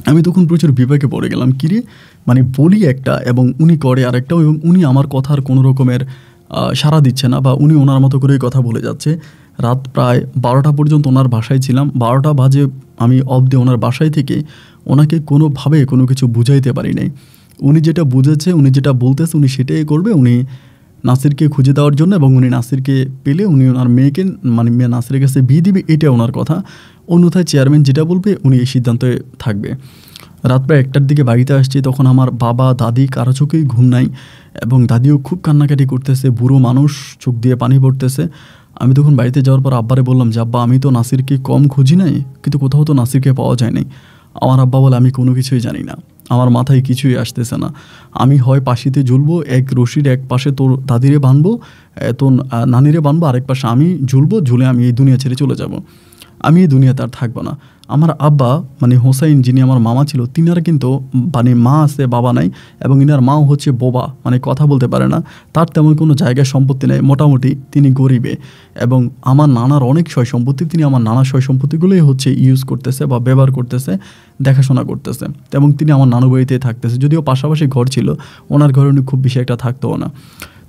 আমি তখন প্রচুর বিপাকে পড়ে গেলাম, কিরে মানে বলি একটা এবং উনি করে আরেকটা, এবং উনি আমার কথার কোনো রকমের সাড়া দিচ্ছে না বা উনি ওনার মতো করেই কথা বলে যাচ্ছে। রাত প্রায় 12টা পর্যন্ত ওনার বাসায় ছিলাম। 12টা বাজে আমি অবধি ওনার বাসায় থেকে ওনাকে কোনোভাবে কোনো কিছু বুঝাইতে পারি নাই। উনি যেটা বুঝেছে, উনি যেটা বলতেছে উনি সেটাই করবে, উনি নাসিরকে খুঁজে দেওয়ার জন্য, এবং উনি নাসিরকে পেলে উনি ওনার মেয়েকে মানে নাসিরের কাছে বিয়ে দিবে, এটা ওনার কথা। অন্যথায় চেয়ারম্যান যেটা বলবে উনি এই সিদ্ধান্তে থাকবে। রাত প্রায় 1টার দিকে বাড়িতে আসছি, তখন আমার বাবা দাদি কারো চোখেই ঘুম নাই এবং দাদিও খুব কান্নাকাটি করতেছে, বুড়ো মানুষ, চোখ দিয়ে পানি পড়তেছে। আমি তখন বাড়িতে যাওয়ার পর আব্বারে বললাম যে আব্বা, আমি তো নাসিরকে কম খুঁজি নাই, কিন্তু কোথাও তো নাসিরকে পাওয়া যায় নাই। আমার আব্বা বলে আমি কোনো কিছুই জানি না, আমার মাথায় কিছুই আসতেছে না। আমি হয় পাশিতে ঝুলবো, এক রশির এক পাশে তোর দাদিরে বানবো, তোর নানিরে বানবো, আরেক পাশে আমি ঝুলবো, ঝুলে আমি এই দুনিয়া ছেড়ে চলে যাব, আমি এই দুনিয়াতে আর থাকবো না। আমার আব্বা মানে হোসাইন, যিনি আমার মামা ছিল, তিনার কিন্তু মানে মা আছে, বাবা নাই, এবং ইনার মাও হচ্ছে বোবা, মানে কথা বলতে পারে না, তার তেমন কোনো জায়গায় সম্পত্তি নেই, মোটামুটি তিনি গরিবে। এবং আমার নানার অনেক সয় সম্পত্তি, তিনি আমার নানার সয় সম্পত্তিগুলোই হচ্ছে ইউজ করতেছে বা ব্যবহার করতেছে, দেখাশোনা করতেছে, এবং তিনি আমার নানু বাড়িতেই থাকতেছে, যদিও পাশাপাশি ঘর ছিল, ওনার ঘরে উনি খুব বেশি একটা থাকতেও না।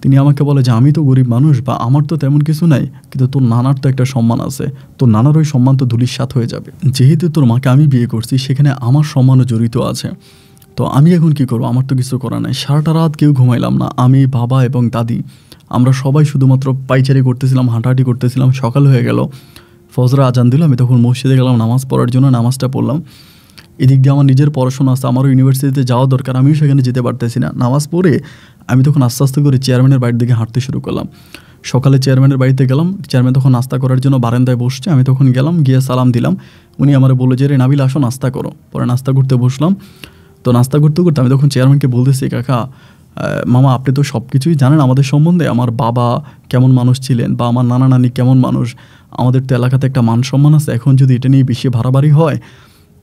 তিনি আমাকে বলে যে আমি তো গরিব মানুষ বা আমার তো তেমন কিছু নাই, কিন্তু তোর নানার তো একটা সম্মান আছে, তোর নানার ওই সম্মান তো ধূলিসাৎ হয়ে যাবে, যেহেতু তোর মাকে আমি বিয়ে করছি সেখানে আমার সম্মানও জড়িত আছে। তো আমি এখন কি করবো, আমার তো কিছু করার নাই। সারাটা রাত কেউ ঘুমাইলাম না, আমি, বাবা এবং দাদি, আমরা সবাই শুধুমাত্র পাইচারি করতেছিলাম, হাঁটাহাঁটি করতেছিলাম। সকাল হয়ে গেল, ফজরে আজান দিল, আমি তখন মসজিদে গেলাম নামাজ পড়ার জন্য, নামাজটা পড়লাম। এদিক দিয়ে আমার নিজের পড়াশোনা আছে, আমারও ইউনিভার্সিটিতে যাওয়া দরকার, আমিও সেখানে যেতে পারতেছি না। নামাজ পড়ে আমি তখন আস্তে আস্তে করে চেয়ারম্যানের বাড়ির দিকে হাঁটতে শুরু করলাম। সকালে চেয়ারম্যানের বাড়িতে গেলাম, চেয়ারম্যান তখন নাস্তা করার জন্য বারান্দায় বসছে, আমি তখন গেলাম, গিয়ে সালাম দিলাম। উনি আমার বললো যে রে নাবিল আসো নাস্তা করো। পরে নাস্তা করতে বসলাম। তো নাস্তা করতে করতে আমি তখন চেয়ারম্যানকে বলতেছি, কাকা, মামা, আপনি তো সব কিছুই জানেন আমাদের সম্বন্ধে, আমার বাবা কেমন মানুষ ছিলেন বা আমার নানা নানি কেমন মানুষ, আমাদের তো এলাকাতে একটা মান সম্মান আছে, এখন যদি এটা নিয়ে বেশি ভাড়াবাড়ি হয়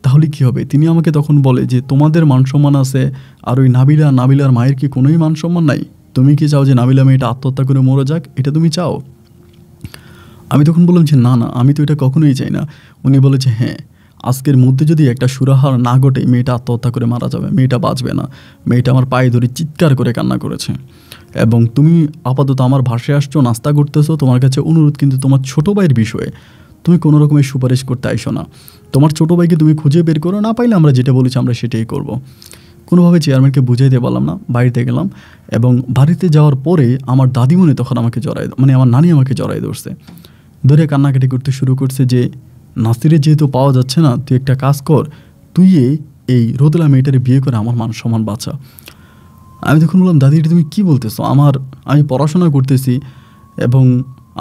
তাহলে কী হবে? তিনি আমাকে তখন বলে যে তোমাদের মান সম্মান আছে, আর ওই নাবিলার মায়ের কি কোনোই মান সম্মান নাই? তুমি কি চাও যে নাবিলা মেয়েটা আত্মহত্যা করে মরে যাক, এটা তুমি চাও? আমি তখন বললাম যে না না, আমি তো এটা কখনোই চাই না। উনি বলে যে হ্যাঁ, আজকের মধ্যে যদি একটা সুরাহার না ঘটে, মেয়েটা আত্মহত্যা করে মারা যাবে, মেয়েটা বাঁচবে না। মেয়েটা আমার পায়ে ধরে চিৎকার করে কান্না করেছে, এবং তুমি আপাতত আমার ভাষায় আসছো, নাস্তা করতেছো, তোমার কাছে অনুরোধ, কিন্তু তোমার ছোটো ভাইয়ের বিষয়ে তুমি কোনো রকমের সুপারিশ করতে আইসো না। তোমার ছোটো ভাইকে তুমি খুঁজে বের করো, না পাইলে আমরা যেটা বলেছি আমরা সেটাই করব। কোনোভাবে চেয়ারম্যানকে বুঝাইতে পারলাম না, বাড়িতে গেলাম। এবং বাড়িতে যাওয়ার পরে আমার দাদিমণি তখন আমাকে আমার নানি আমাকে জড়াই ধরছে, ধরে কান্নাকাটি করতে শুরু করছে যে নাসিরের যেহেতু পাওয়া যাচ্ছে না, তুই একটা কাজ কর, তুই এই রোদেলা মেয়েটারে বিয়ে করে আমার মান সম্মান বাঁচা। আমি তখন বললাম, দাদি এটা তুমি কী বলতেছো? আমি পড়াশোনা করতেছি, এবং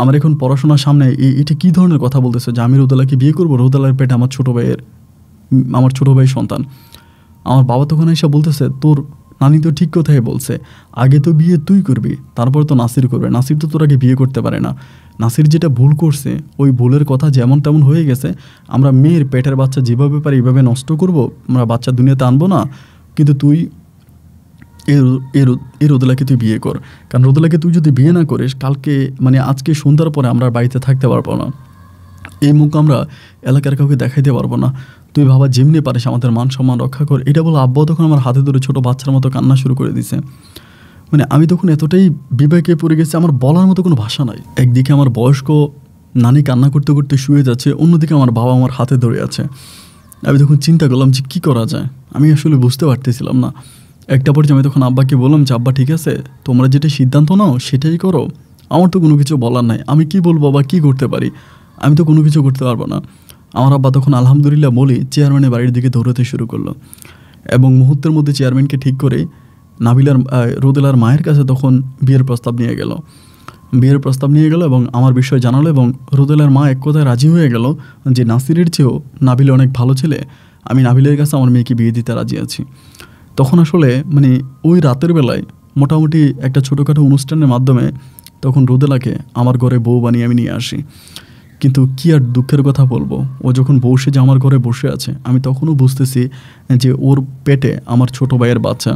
আমার এখন পড়াশোনার সামনে এটা কী ধরনের কথা বলতেছো যে আমি রোদেলাকে বিয়ে করবো? রোদেলার পেটে আমার ছোটো ভাইয়ের সন্তান। আমার বাবা তখন এসে বলতেছে, তোর নানি তো ঠিক কথাই বলছে, আগে তো বিয়ে তুই করবি, তারপর তো নাসির করবে, নাসির তো তোর আগে বিয়ে করতে পারে না। নাসির যেটা ভুল করছে, ওই ভুলের কথা যেমন তেমন হয়ে গেছে, আমরা মেয়ের পেটের বাচ্চা যেভাবে পারি এইভাবে নষ্ট করব, আমরা বাচ্চা দুনিয়াতে আনবো না। কিন্তু তুই এই রোদেলাকে তুই বিয়ে কর, কারণ রোদেলাকে তুই যদি বিয়ে না করিস, কালকে মানে আজকে সন্ধ্যার পরে আমরা বাড়িতে থাকতে পারবো না, এই মুখ আমরা এলাকার কাউকে দেখাইতে পারবো না। তুই বাবা যেমনি পারিস আমাদের মান সম্মান রক্ষা কর। এটা বলে আব্বাও তখন আমার হাতে ধরে ছোটো বাচ্চার মতো কান্না শুরু করে দিছে। মানে আমি তখন এতটাই বিবেকে পড়ে গেছি, আমার বলার মতো কোনো ভাষা নাই। একদিকে আমার বয়স্ক নানি কান্না করতে করতে শুয়ে যাচ্ছে, অন্যদিকে আমার বাবা আমার হাতে ধরে আছে। আমি তখন চিন্তা করলাম যে কী করা যায়, আমি আসলে বুঝতে পারতেছিলাম না। একটা পর্যায়ে আমি তখন আব্বাকে বললাম যে আব্বা ঠিক আছে, তোমরা যেটা সিদ্ধান্ত নাও সেটাই করো, আমার তো কোনো কিছু বলার নাই, আমি কি বলবো বা কী করতে পারি, আমি তো কোনো কিছু করতে পারবো না। আমার আব্বা তখন আলহামদুলিল্লাহ বলি চেয়ারম্যানের বাড়ির দিকে দৌড়াতে শুরু করলো, এবং মুহূর্তের মধ্যে চেয়ারম্যানকে ঠিক করে রোদেলার মায়ের কাছে তখন বিয়ের প্রস্তাব নিয়ে গেল এবং আমার বিষয় জানালো, এবং রোদেলার মা এক কথায় রাজি হয়ে গেল যে নাসিরের চেয়েও নাবিল অনেক ভালো ছেলে, আমি নাবিলের কাছে আমার মেয়েকে বিয়ে দিতে রাজি আছি। তখন আসলে মানে ওই রাতের বেলায় মোটামুটি একটা ছোটোখাটো অনুষ্ঠানের মাধ্যমে তখন রোদেলাকে আমার ঘরে বউ বানিয়ে আমি নিয়ে আসি। কিন্তু কী আর দুঃখের কথা বলবো, ও যখন বউ সেজে আমার ঘরে বসে আছে, আমি তখনও বুঝতেছি যে ওর পেটে আমার ছোটো ভাইয়ের বাচ্চা।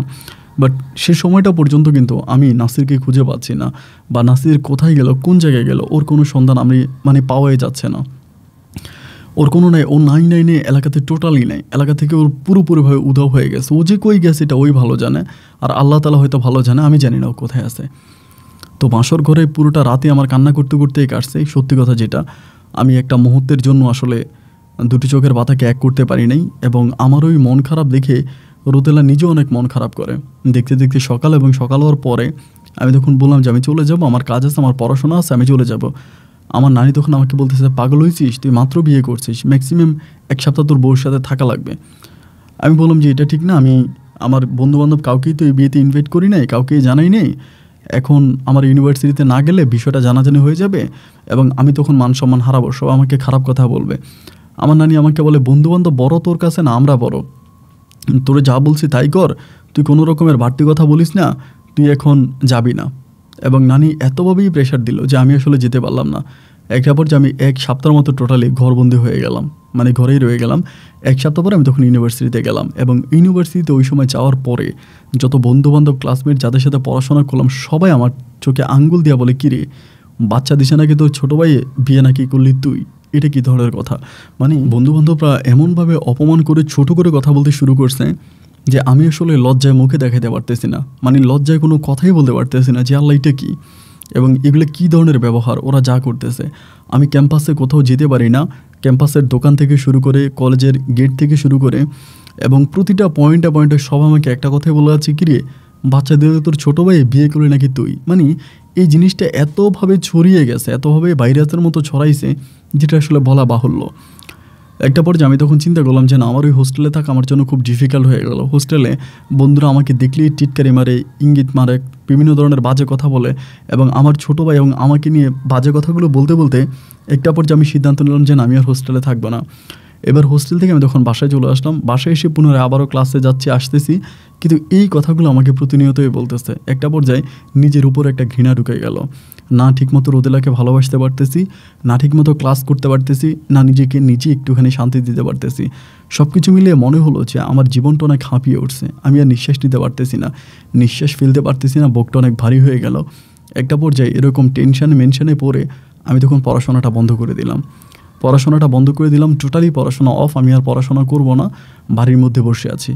বাট সে সময়টা পর্যন্ত কিন্তু আমি নাসিরকে খুঁজে পাচ্ছি না, বা নাসির কোথায় গেল, কোন জায়গায় গেল, ওর কোনো সন্ধান আমি মানে পাওয়াই যাচ্ছে না। ওর কোনো নাই, ও নাই এলাকাতে টোটালি নাই, এলাকা থেকে ওর পুরোপুরিভাবে উধাও হয়ে গেছে। ও যে কই গেছে এটা ওই ভালো জানে, আর আল্লাহ তাআলা হয়তো ভালো জানে, আমি জানি না ও কোথায় আছে। তো বাসর ঘরে পুরোটা রাতে আমার কান্না করতে করতেই কাটছে। সত্যি কথা যেটা, আমি একটা মুহূর্তের জন্য আসলে দুটি চোখের পাতাকে এক করতে পারি নাই, এবং আমার ওই মন খারাপ দেখে রোদেলা নিজেও অনেক মন খারাপ করে। দেখতে দেখতে সকাল হওয়ার পরে আমি তখন বললাম যে আমি চলে যাব, আমার কাজ আছে, আমার পড়াশোনা আছে, আমি চলে যাব। আমার নানি তখন আমাকে বলতেছে, পাগল হয়েছিস, তুই মাত্র বিয়ে করছিস, ম্যাক্সিমাম 1 সপ্তাহ তোর বউর সাথে থাকা লাগবে। আমি বললাম যে এটা ঠিক না, আমি আমার বন্ধুবান্ধব কাউকেই তো এই বিয়েতে ইনভাইট করি নাই, কাউকেই জানাই নেই। এখন আমার ইউনিভার্সিটিতে না গেলে বিষয়টা জানাজানি হয়ে যাবে, এবং আমি তখন মান সম্মান হারাবো, সব আমাকে খারাপ কথা বলবে। আমার নানি আমাকে বলে, বন্ধুবান্ধব বড় তোর কাছে না আমরা বড়, তোরে যা বলছি তাই কর, তুই কোনো রকমের বাড়তি কথা বলিস না, তুই এখন যাবি না। এবং নানি এতভাবেই প্রেশার দিল যে আমি আসলে যেতে পারলাম না। একটা পর যে আমি 1 সপ্তাহের মতো টোটালি ঘরবন্দি হয়ে গেলাম, মানে ঘরেই রয়ে গেলাম। 1 সপ্তাহ পরে আমি তখন ইউনিভার্সিটিতে গেলাম, এবং ইউনিভার্সিটিতে ওই সময় যাওয়ার পরে যত বন্ধুবান্ধব ক্লাসমেট যাদের সাথে পড়াশোনা করলাম সবাই আমার চোখে আঙ্গুল দিয়া বলে, কিরে বাচ্চা দিছে নাকি তোর ছোটো ভাই, বিয়ে নাকি করলি তুই, এটা কী ধরনের কথা। মানে বন্ধুবান্ধবরা এমনভাবে অপমান করে ছোট করে কথা বলতে শুরু করছে যে আমি আসলে লজ্জায় মুখে দেখাতে পারতেছি না, মানে লজ্জায় কোনো কথাই বলতে পারতেছি না যে আল্লাহ এটা কী, এবং এগুলো কী ধরনের ব্যবহার ওরা যা করতেছে। আমি ক্যাম্পাসে কোথাও যেতে পারি না, ক্যাম্পাসের দোকান থেকে শুরু করে কলেজের গেট থেকে শুরু করে এবং প্রতিটা পয়েন্টে সব আমাকে একটা কথাই বলে আছে, কিরে বাচ্চাদের তোর ছোটো ভাই বিয়ে করলি নাকি তুই। মানে এই জিনিসটা এতভাবে ছড়িয়ে গেছে, এতভাবে ভাইরাসের মতো ছড়াইছে যেটা আসলে বলা বাহুল্য। একটা পর্যায়ে আমি তখন চিন্তা করলাম যে না, আমার ওই হোস্টেলে থাকা আমার জন্য খুব ডিফিকাল্ট হয়ে গেল। হোস্টেলে বন্ধুরা আমাকে দেখলেই টিটকারি মারে, ইঙ্গিত মারে, বিভিন্ন ধরনের বাজে কথা বলে, এবং আমার ছোটো ভাই এবং আমাকে নিয়ে বাজে কথাগুলো বলতে বলতে একটা পর্যায়ে আমি সিদ্ধান্ত নিলাম যে না, আমি আর হোস্টেলে থাকবো না। এবার হোস্টেল থেকে আমি তখন বাসায় চলে আসলাম। বাসায় এসে পুনরায় আবারও ক্লাসে যাচ্ছি, আসতেছি, কিন্তু এই কথাগুলো আমাকে প্রতিনিয়তই বলতেছে। একটা পর্যায়ে নিজের উপর একটা ঘৃণা ঢুকে গেল। না ঠিকমতো রোদেলাকে ভালোবাসতে পারতেছি, না ঠিকমতো ক্লাস করতে পারতেছি, না নিজেকে নিজে একটুখানি শান্তি দিতে পারতেছি। সব কিছু মিলিয়ে মনে হলো যে আমার জীবনটা অনেক হাঁপিয়ে উঠছে, আমি আর নিঃশ্বাস নিতে পারতেছি না, নিঃশ্বাস ফেলতে পারতেছি না, বুকটা অনেক ভারী হয়ে গেল। একটা পর্যায়ে এরকম মেনশনে পড়ে আমি তখন পড়াশোনাটা বন্ধ করে দিলাম। টোটালি পড়াশোনা অফ, আমি আর পড়াশোনা করব না, বাড়ির মধ্যে বসে আছি।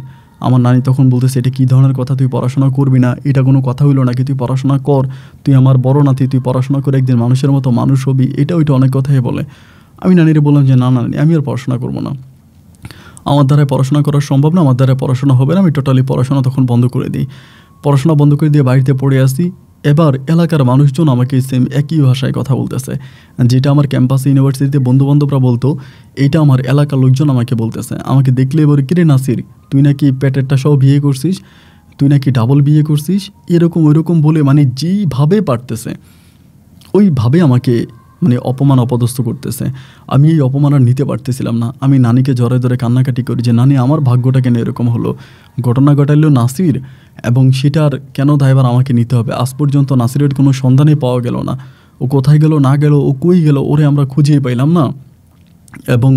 আমার নানি তখন বলতেছে, এটা কী ধরনের কথা, তুই পড়াশোনা করবি না, এটা কোনো কথা হইলো নাকি, তুই পড়াশোনা কর, তুই আমার বড় নাতি, তুই পড়াশোনা করে একদিন মানুষের মতো মানুষ হবি, এটা ওইটা অনেক কথাই বলে। আমি নানিরে বললাম যে না নানি, আমি আর পড়াশোনা করবো না, আমার দ্বারায় পড়াশোনা করা সম্ভব না, আমার দ্বারায় পড়াশোনা হবে না, আমি টোটালি পড়াশোনা তখন বন্ধ করে দিই। পড়াশোনা বন্ধ করে দিয়ে বাড়িতে পড়ে আসি। এবার এলাকার মানুষজন আমাকে সেম একই ভাষায় কথা বলতেছে, যেটা আমার ক্যাম্পাসে ইউনিভার্সিটিতে বন্ধুবান্ধবরা বলতো, এইটা আমার এলাকার লোকজন আমাকে বলতেছে। আমাকে দেখলে এবার, কিরে নাসির, তুই নাকি পেটেরটা সহ বিয়ে করছিস, তুই নাকি ডাবল বিয়ে করছিস, এরকম ওইরকম বলে মানে যেইভাবে পারতেছে ওইভাবে আমাকে মানে অপমান অপদস্থ করতেছে। আমি এই অপমান আর নিতে পারতেছিলাম না। আমি নানিকে জড়ে ধরে কান্নাকাটি করি যে নানি, আমার ভাগ্যটা কেন এরকম হলো, ঘটনা ঘটাইল নাসির, এবং সেটার কেন দায়ভার আমাকে নিতে হবে। আজ পর্যন্ত নাসিরের কোনো সন্ধানই পাওয়া গেল না, ও কোথায় গেল না গেল, ও কই গেল, ওরে আমরা খুঁজেই পাইলাম না। এবং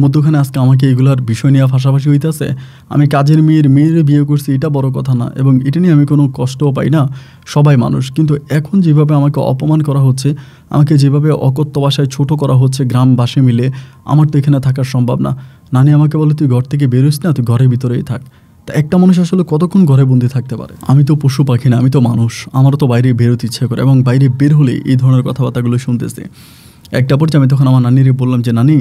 মধ্যখানে আজকে আমাকে এগুলার বিষয় নিয়ে ফাঁসাফাঁসি হইতেছে। আমি কাজের মেয়ের বিয়ে করছি, এটা বড় কথা না, এবং এটা নিয়ে আমি কোনো কষ্টও পাই না, সবাই মানুষ। কিন্তু এখন যেভাবে আমাকে অপমান করা হচ্ছে, আমাকে যেভাবে অকথ্য ভাষায় ছোটো করা হচ্ছে গ্রামবাসী মিলে, আমার তো এখানে থাকা সম্ভব না। নানি আমাকে বলে, তুই ঘর থেকে বেরোস না, তুই ঘরের ভিতরেই থাক। তা একটা মানুষ আসলে কতক্ষণ ঘরে বন্দি থাকতে পারে? আমি তো পশু পাখি না, আমি তো মানুষ, আমারও তো বাইরে বেরোতে ইচ্ছে করে, এবং বাইরে বের হলে এই ধরনের কথাবার্তাগুলো শুনতেছে। একটা পর্যায়ে আমি তখন আমার নানিরে বললাম যে নানি,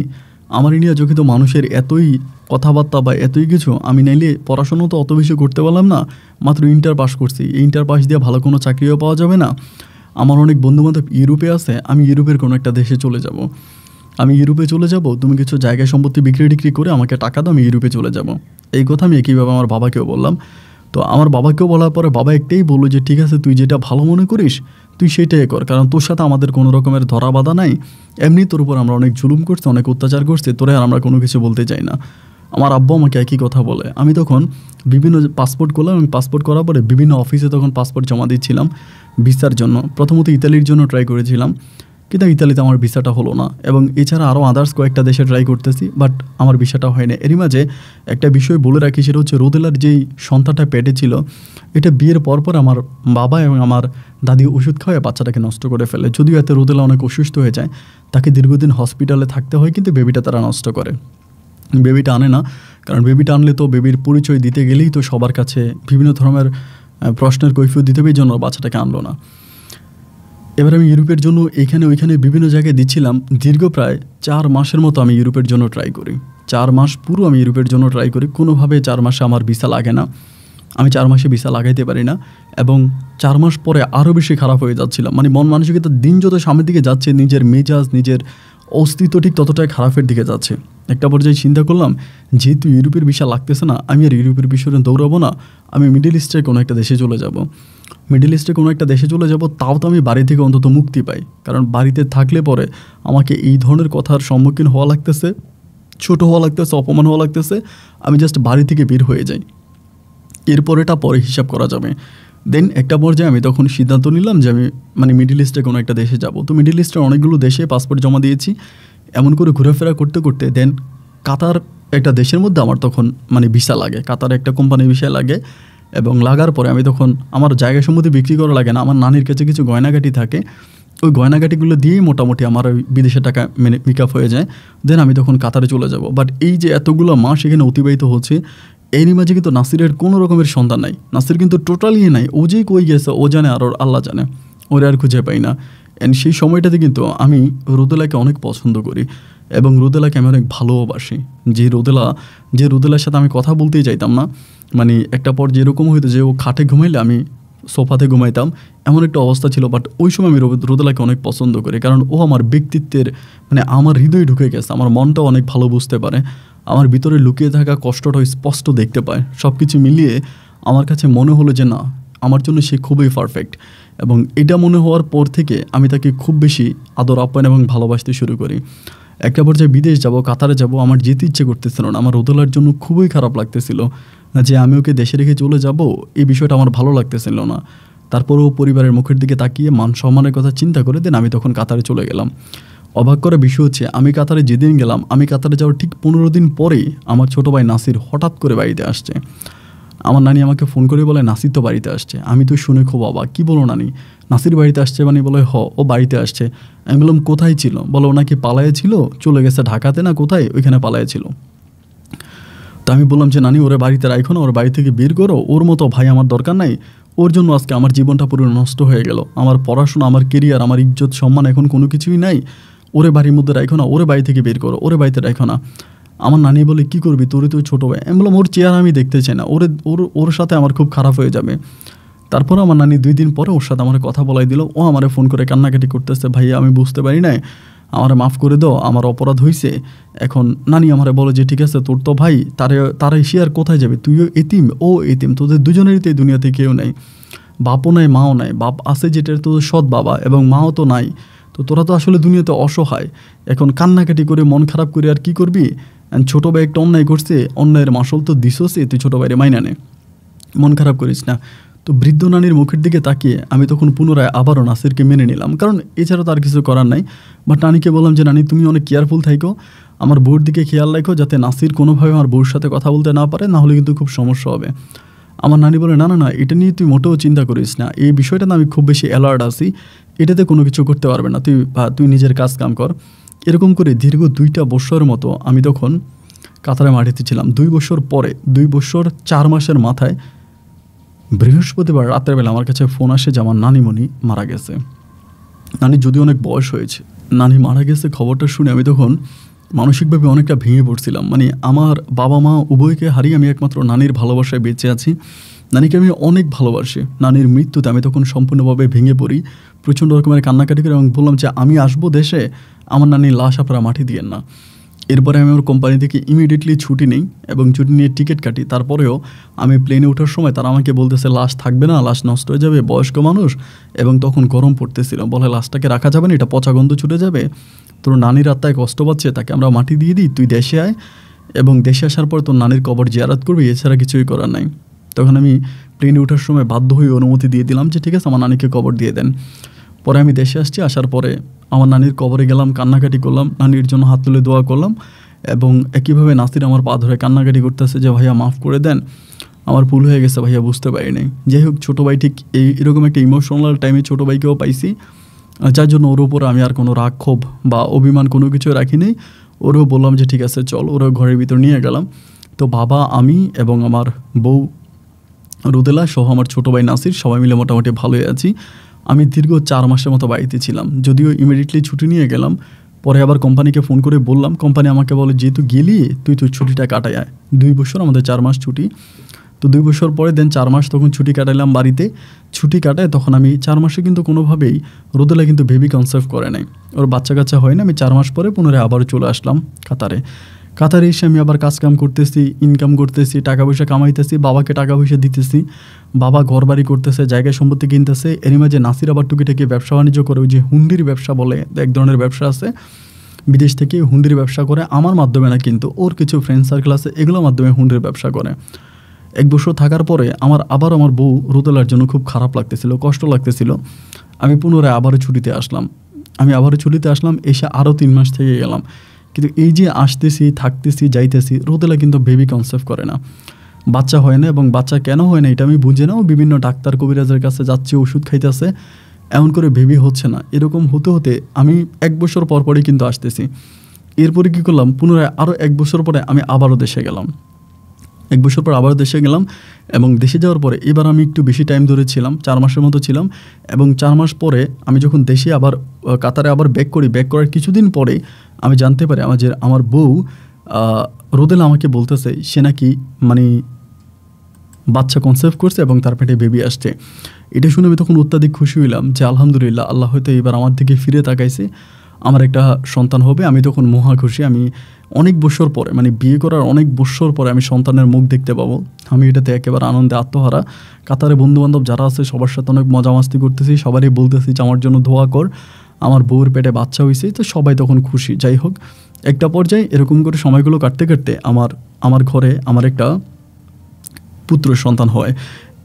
আমার ইন্ডিয়া চোখে তো মানুষের এতই কথাবার্তা বা এতই কিছু, আমি নাইলে পড়াশোনাও তো অত বেশি করতে পারলাম না, মাত্র ইন্টার পাস করছি, এই ইন্টার পাস দিয়ে ভালো কোনো চাকরিও পাওয়া যাবে না। আমার অনেক বন্ধুবান্ধব ইউরোপে আছে, আমি ইউরোপের কোনো একটা দেশে চলে যাব, তুমি কিছু জায়গায় সম্পত্তি বিক্রি করে আমাকে টাকা দাও, আমি ইউরোপে চলে যাব। এই কথা আমি একইভাবে আমার বাবাকেও বললাম। তো আমার বাবাকেও বলার পরে বাবা একটাই বললো যে ঠিক আছে, তুই যেটা ভালো মনে করিস তুই সেটাই কর, কারণ তোর সাথে আমাদের কোনো রকমের ধরা বাঁধা নাই, এমনি তোর উপর আমরা অনেক জুলুম করছি, অনেক অত্যাচার করছি, তোরে আর আমরা কোনো কিছু বলতে চাই না। আমার আব্বু আমাকে একই কথা বলে। আমি তখন বিভিন্ন পাসপোর্ট করলাম, এবং পাসপোর্ট করার পরে বিভিন্ন অফিসে তখন পাসপোর্ট জমা দিচ্ছিলাম ভিসার জন্য। প্রথমত ইতালির জন্য ট্রাই করেছিলাম, কিন্তু ইতালিতে আমার ভিসাটা হলো না, এবং এছাড়া আরও আদার্স কয়েকটা দেশে ট্রাই করতেছি, বাট আমার ভিসাটা হয় না। এরই মাঝে একটা বিষয় বলে রাখি, সেটা হচ্ছে রোদেলার যেই সন্তানটা পেটে ছিল, এটা বিয়ের পরপর আমার বাবা এবং আমার দাদি ওষুধ খাওয়ায় বাচ্চাটাকে নষ্ট করে ফেলে। যদিও এতে রোদেলা অনেক অসুস্থ হয়ে যায়, তাকে দীর্ঘদিন হসপিটালে থাকতে হয়, কিন্তু বেবিটা তারা নষ্ট করে, বেবিটা আনে না। কারণ বেবিটা আনলে তো বেবির পরিচয় দিতে গেলেই তো সবার কাছে বিভিন্ন ধরনের প্রশ্নের কৈফিয়ত দিতে হবে, এই জন্য বাচ্চাটাকে আনলো না। এবার আমি ইউরোপের জন্য এখানে ওইখানে বিভিন্ন জায়গায় দিচ্ছিলাম। দীর্ঘ প্রায় 4 মাসের মতো আমি ইউরোপের জন্য ট্রাই করি। 4 মাস পুরো আমি ইউরোপের জন্য ট্রাই করি, কোনোভাবে 4 মাসে আমার ভিসা লাগে না, আমি 4 মাসে ভিসা লাগাইতে পারি না। এবং 4 মাস পরে আরও বেশি খারাপ হয়ে যাচ্ছিলাম, মানে মন মানসিকতা দিন যত সামনের দিকে যাচ্ছে, নিজের মেজাজ নিজের অস্তিত্ব ঠিক ততটাই খারাপের দিকে যাচ্ছে। একটা পর্যায়ে চিন্তা করলাম, যেহেতু ইউরোপের ভিসা লাগতেছে না, আমি আর ইউরোপের বিষয়ে দৌড়াবো না, আমি মিডল ইস্টের কোনো একটা দেশে চলে যাব। তাও তো আমি বাড়ি থেকে অন্তত মুক্তি পাই, কারণ বাড়িতে থাকলে পরে আমাকে এই ধরনের কথার সম্মুখীন হওয়া লাগতেছে, ছোট হওয়া লাগতেছে, অপমান হওয়া লাগতেছে, আমি জাস্ট বাড়ি থেকে বের হয়ে যাই। এরপর এটা পরে হিসাব করা যাবে। দেন একটা পর্যায়ে আমি তখন সিদ্ধান্ত নিলাম যে আমি মিডল ইস্টে কোনো একটা দেশে যাব। তো মিডল ইস্টের অনেকগুলো দেশে পাসপোর্ট জমা দিয়েছি। এমন করে ঘোরাফেরা করতে করতে দেন কাতার একটা দেশের মধ্যে আমার তখন ভিসা লাগে, কাতার একটা কোম্পানির ভিসা লাগে। এবং লাগার পরে আমি তখন আমার জায়গা সম্পত্তি বিক্রি করা লাগে না, আমার নানির কাছে কিছু গয়নাগাটি থাকে, ওই গয়নাগাটিগুলো দিয়েই মোটামুটি আমার ওই বিদেশের টাকা মেকআপ হয়ে যায়। দেন আমি তখন কাতারে চলে যাব। বাট এই যে এতগুলো মাস এখানে অতিবাহিত হচ্ছে, এরই মাঝে কিন্তু নাসিরের কোনো রকমের সন্তান নাই। নাসির কিন্তু টোটালি নাই, ও যে কই গেছে ও জানে আর ওর আল্লাহ জানে, ওরে আর খুঁজে পাই না। অ্যান্ড সেই সময়টাতে কিন্তু আমি রোদেলাকে অনেক পছন্দ করি এবং রোদেলাকে আমি অনেক ভালোবাসি। যে রোদেলার সাথে আমি কথা বলতেই চাইতাম না, একটা পর যেরকম হইতো যে ও খাটে ঘুমাইলে আমি সোফাতে ঘুমাইতাম, এমন একটা অবস্থা ছিল। বাট ওই সময় আমি রোদেলাকে অনেক পছন্দ করি, কারণ ও আমার ব্যক্তিত্বের আমার হৃদয়ে ঢুকে গেছে, আমার মনটাও অনেক ভালো বুঝতে পারে, আমার ভিতরে লুকিয়ে থাকা কষ্টটা স্পষ্ট দেখতে পায়। সব কিছু মিলিয়ে আমার কাছে মনে হলো যে না, আমার জন্য সে খুবই পারফেক্ট। এবং এটা মনে হওয়ার পর থেকে আমি তাকে খুব বেশি আদর আপ্যায়ন এবং ভালোবাসতে শুরু করি। একটা পর্যায়ে বিদেশ যাব, কাতারে যাব, আমার যেতে ইচ্ছে করতেছিল না। আমার রোদেলার জন্য খুবই খারাপ লাগতেছিল যে আমি ওকে দেশে রেখে চলে যাব, এই বিষয়টা আমার ভালো লাগতেছিল না। তারপরেও পরিবারের মুখের দিকে তাকিয়ে মান সম্মানের কথা চিন্তা করে দেন আমি তখন কাতারে চলে গেলাম। অবাক করা বিষয় হচ্ছে, আমি কাতারে যেদিন গেলাম, আমি কাতারে যাওয়ার ঠিক 15 দিন পরেই আমার ছোটো ভাই নাসির হঠাৎ করে বাড়িতে আসছে। আমার নানি আমাকে ফোন করে বলে নাসির তো বাড়িতে আসছে। আমি তো শুনে খুব অবাক, কী বলো নানি, নাসির বাড়িতে আসছে? বলে ও বাড়িতে আসছে। আমি বললাম কোথায় ছিল? বলো ও নাকি পালায়ে ছিল, চলে গেছে ঢাকাতে না কোথায়, ওইখানে পালায়ে ছিল। তো আমি বললাম যে নানি ওরে বাড়িতে রাখো না, ওর বাড়ি থেকে বের করো, ওর মতো ভাই আমার দরকার নাই, ওর জন্য আজকে আমার জীবনটা পুরো নষ্ট হয়ে গেল, আমার পড়াশোনা, আমার কেরিয়ার, আমার ইজ্জত সম্মান এখন কোনো কিছুই নাই, ওরে বাড়ির মধ্যে রাখো না, ওরে বাড়ি থেকে বের করো, ওরে বাড়িতে রাখো না। আমার নানি বলে কী করবি, তোরই তো ছোটো ভাই। আমি বললাম ওর চেয়ার আমি দেখতে চাই না, ওর সাথে আমার খুব খারাপ হয়ে যাবে। তারপর আমার নানি 2 দিন পরে ওর সাথে আমার কথা বলাই দিল। ও আমারে ফোন করে কান্নাকাটি করতেছে, ভাইয়া আমি বুঝতে পারি নাই, আমারে মাফ করে দাও, আমার অপরাধ হয়েছে। এখন নানি আমারে বলে যে ঠিক আছে, তোর তো ভাই, তারা সে আর কোথায় যাবে, তুইও এতিম, ও এতিম, তোদের দুজনেরই তো এই দুনিয়াতে কেউ নেই, বাপও নাই মাও নাই, বাপ আছে যেটা তোদের সৎ বাবা, এবং মাও তো নাই, তো তোরা তো আসলে দুনিয়াতে অসহায়। এখন কান্নাকাটি করে মন খারাপ করে আর কি করবি? ছোটো ভাই একটা অন্যায় করছে, অন্যায়ের মাসল তো দিছসে, তুই ছোটো ভাইরে মাইনা নে, মন খারাপ করিস না। তো বৃদ্ধ নানির মুখের দিকে তাকিয়ে আমি তখন পুনরায় আবারও নাসিরকে মেনে নিলাম, কারণ এছাড়া তার কিছু করার নাই। বাট নানিকে বললাম যে নানি তুমি অনেক কেয়ারফুল থাকো, আমার বউর দিকে খেয়াল রাখো, যাতে নাসির কোনোভাবে আমার বউর সাথে কথা বলতে না পারে, না হলে কিন্তু খুব সমস্যা হবে। আমার নানি বলে না না না, এটা নিয়ে তুই মোটেও চিন্তা করিস না, এই বিষয়টা না আমি খুব বেশি অ্যালার্ট আছি, এটাতে কোনো কিছু করতে পারবে না, তুই নিজের কাজ কাম কর। এরকম করে দীর্ঘ 2টা বছরের মতো আমি তখন কাতারে মাটিতে ছিলাম। 2 বছর পরে, 2 বছর 4 মাসের মাথায় বৃহস্পতিবার রাতের বেলা আমার কাছে ফোন আসে যে আমার নানিমণি মারা গেছে। নানি যদিও অনেক বয়স হয়েছে, নানি মারা গেছে খবরটা শুনে আমি তখন মানসিকভাবে অনেকটা ভেঙে পড়ছিলাম। আমার বাবা মা উভয়কে হারিয়ে আমি একমাত্র নানির ভালোবাসায় বেঁচে আছি, নানিকে আমি অনেক ভালোবাসি। নানির মৃত্যুতে আমি তখন সম্পূর্ণভাবে ভেঙে পড়ি, প্রচণ্ড রকমের কান্নাকাটি করে, এবং বললাম যে আমি আসবো দেশে, আমার নানির লাশ আপনারা মাটি দিয়েন না। এরপরে আমি আমার কোম্পানি থেকে ইমিডিয়েটলি ছুটি নিই এবং ছুটি নিয়ে টিকিট কাটি। তারপরেও আমি প্লেনে ওঠার সময় তারা আমাকে বলতেছে লাশ থাকবে না, লাশ নষ্ট হয়ে যাবে, বয়স্ক মানুষ, এবং তখন গরম পড়তেছিল, বলে লাশটাকে রাখা যাবে না, এটা পচা গন্ধ ছুটে যাবে, তোর নানির আত্মায় কষ্ট পাচ্ছে, তাকে আমরা মাটি দিয়ে দিই, তুই দেশে আয়, এবং দেশে আসার পর তোর নানির কবর জিয়ারত করবি, এছাড়া কিছুই করার নাই। তখন আমি প্লেনে ওঠার সময় বাধ্য হয়ে অনুমতি দিয়ে দিলাম যে ঠিক আছে আমার নানিকে কবর দিয়ে দেন। পরে আমি দেশে আসছি, আসার পরে আমার নানির কবরে গেলাম, কান্নাকাটি করলাম, নানির জন্য হাত তুলে দোয়া করলাম, এবং একইভাবে নাসির আমার পা ধরে কান্নাকাটি করতেছে যে ভাইয়া মাফ করে দেন, আমার ভুল হয়ে গেছে ভাইয়া, বুঝতে পারিনি। যাই হোক, ছোটো ভাই ঠিক এরকম একটা ইমোশনাল টাইমে ছোটো ভাইকেও পাইছি, যার জন্য ওর উপর আমি আর কোনো রাগ ক্ষোভ বা অভিমান কোনো কিছু রাখিনি। ওরও বললাম যে ঠিক আছে চল, ওরও ঘরের ভিতর নিয়ে গেলাম। তো বাবা, আমি এবং আমার বউ রোদেলা সহ আমার ছোটো ভাই নাসির সবাই মিলে মোটামুটি ভালোই আছি। আমি দীর্ঘ 4 মাসের মতো বাড়িতে ছিলাম, যদিও ইমিডিয়েটলি ছুটি নিয়ে গেলাম। পরে আবার কোম্পানিকে ফোন করে বললাম, কোম্পানি আমাকে বলে যেহেতু গেলি তুই ছুটিটা কাটাই আয়। 2 বছর আমাদের 4 মাস ছুটি, তো 2 বছর পরে দেন 4 মাস তখন ছুটি কাটাইলাম বাড়িতে। ছুটি কাটায় তখন আমি 4 মাসে কিন্তু কোনোভাবেই রোদেলা কিন্তু বেবি কনসেপ্ট করে নাই, ওর বাচ্চা কাচ্চা হয় না। আমি 4 মাস পরে পুনরায় আবার চলে আসলাম কাতারে। কাতারে এসে আমি আবার কাজকাম করতেছি, ইনকাম করতেছি, টাকা পয়সা কামাইতেছি, বাবাকে টাকা পয়সা দিতেছি, বাবা ঘর বাড়ি করতেছে, জায়গায় সম্পত্তি কিনতেছে। এরই মাঝে নাসির আবার টুকিটাকি ব্যবসা বাণিজ্য করে, ওই যে হুন্ডির ব্যবসা বলে এক ধরনের ব্যবসা আছে, বিদেশ থেকে হুন্ডির ব্যবসা করে, আমার মাধ্যমে না কিন্তু, ওর কিছু ফ্রেন্ড সার্কেল আছে এগুলোর মাধ্যমে হুন্ডির ব্যবসা করে। 1 বছর থাকার পরে আমার বউ রোদেলার জন্য খুব খারাপ লাগতেছিল, কষ্ট লাগতেছিল। আমি পুনরায় আবারও ছুটিতে আসলাম। এসে আরও 3 মাস থেকে গেলাম। কিন্তু এই যে আসতেছি, থাকতেছি, যাইতেছি, রোদেলা কিন্তু বেবি কনসেপ্ট করে না, বাচ্চা হয় না। এবং বাচ্চা কেন হয় না এটা আমি বুঝি না। বিভিন্ন ডাক্তার কবিরাজের কাছে যাচ্ছি, ওষুধ খাইতেছে, এমন করে বেবি হচ্ছে না। এরকম হতে হতে আমি 1 বছর পরই কিন্তু আসতেছি। এরপরে কী করলাম, পুনরায় আরও 1 বছর পরে আমি আবারও দেশে গেলাম। 1 বছর পর আবারও দেশে গেলাম এবং দেশে যাওয়ার পরে এবার আমি একটু বেশি টাইম ধরে ছিলাম, 4 মাসের মতো ছিলাম। এবং 4 মাস পরে আমি যখন দেশে আবার কাতারে আবার ব্যাক করার কিছুদিন পরে আমি জানতে পারি আমার বউ রোদেলা আমাকে বলতেছে সে নাকি মানে বাচ্চা কনসেপ্ট করছে এবং তার পেটে বেবি আসছে। এটা শুনে আমি তখন অত্যাধিক খুশি হইলাম যে আলহামদুলিল্লাহ, আল্লাহ হয়তো এবার আমার দিকে ফিরে তাকাইছে, আমার একটা সন্তান হবে। আমি তখন মহা খুশি। আমি অনেক বছর পরে, মানে বিয়ে করার অনেক বছর পরে আমি সন্তানের মুখ দেখতে পাবো। আমি এটাতে একেবারে আনন্দে আত্মহারা। কাতারে বন্ধুবান্ধব যারা আছে সবার সাথে অনেক মজা মাস্তি করতেছি, সবারই বলতেছি যে আমার জন্য দোয়া কর, আমার বউয়ের পেটে বাচ্চা হয়েছে। তো সবাই তখন খুশি। যাই হোক, একটা পর্যায়ে এরকম করে সময়গুলো কাটতে কাটতে আমার ঘরে আমার একটা পুত্র সন্তান হয়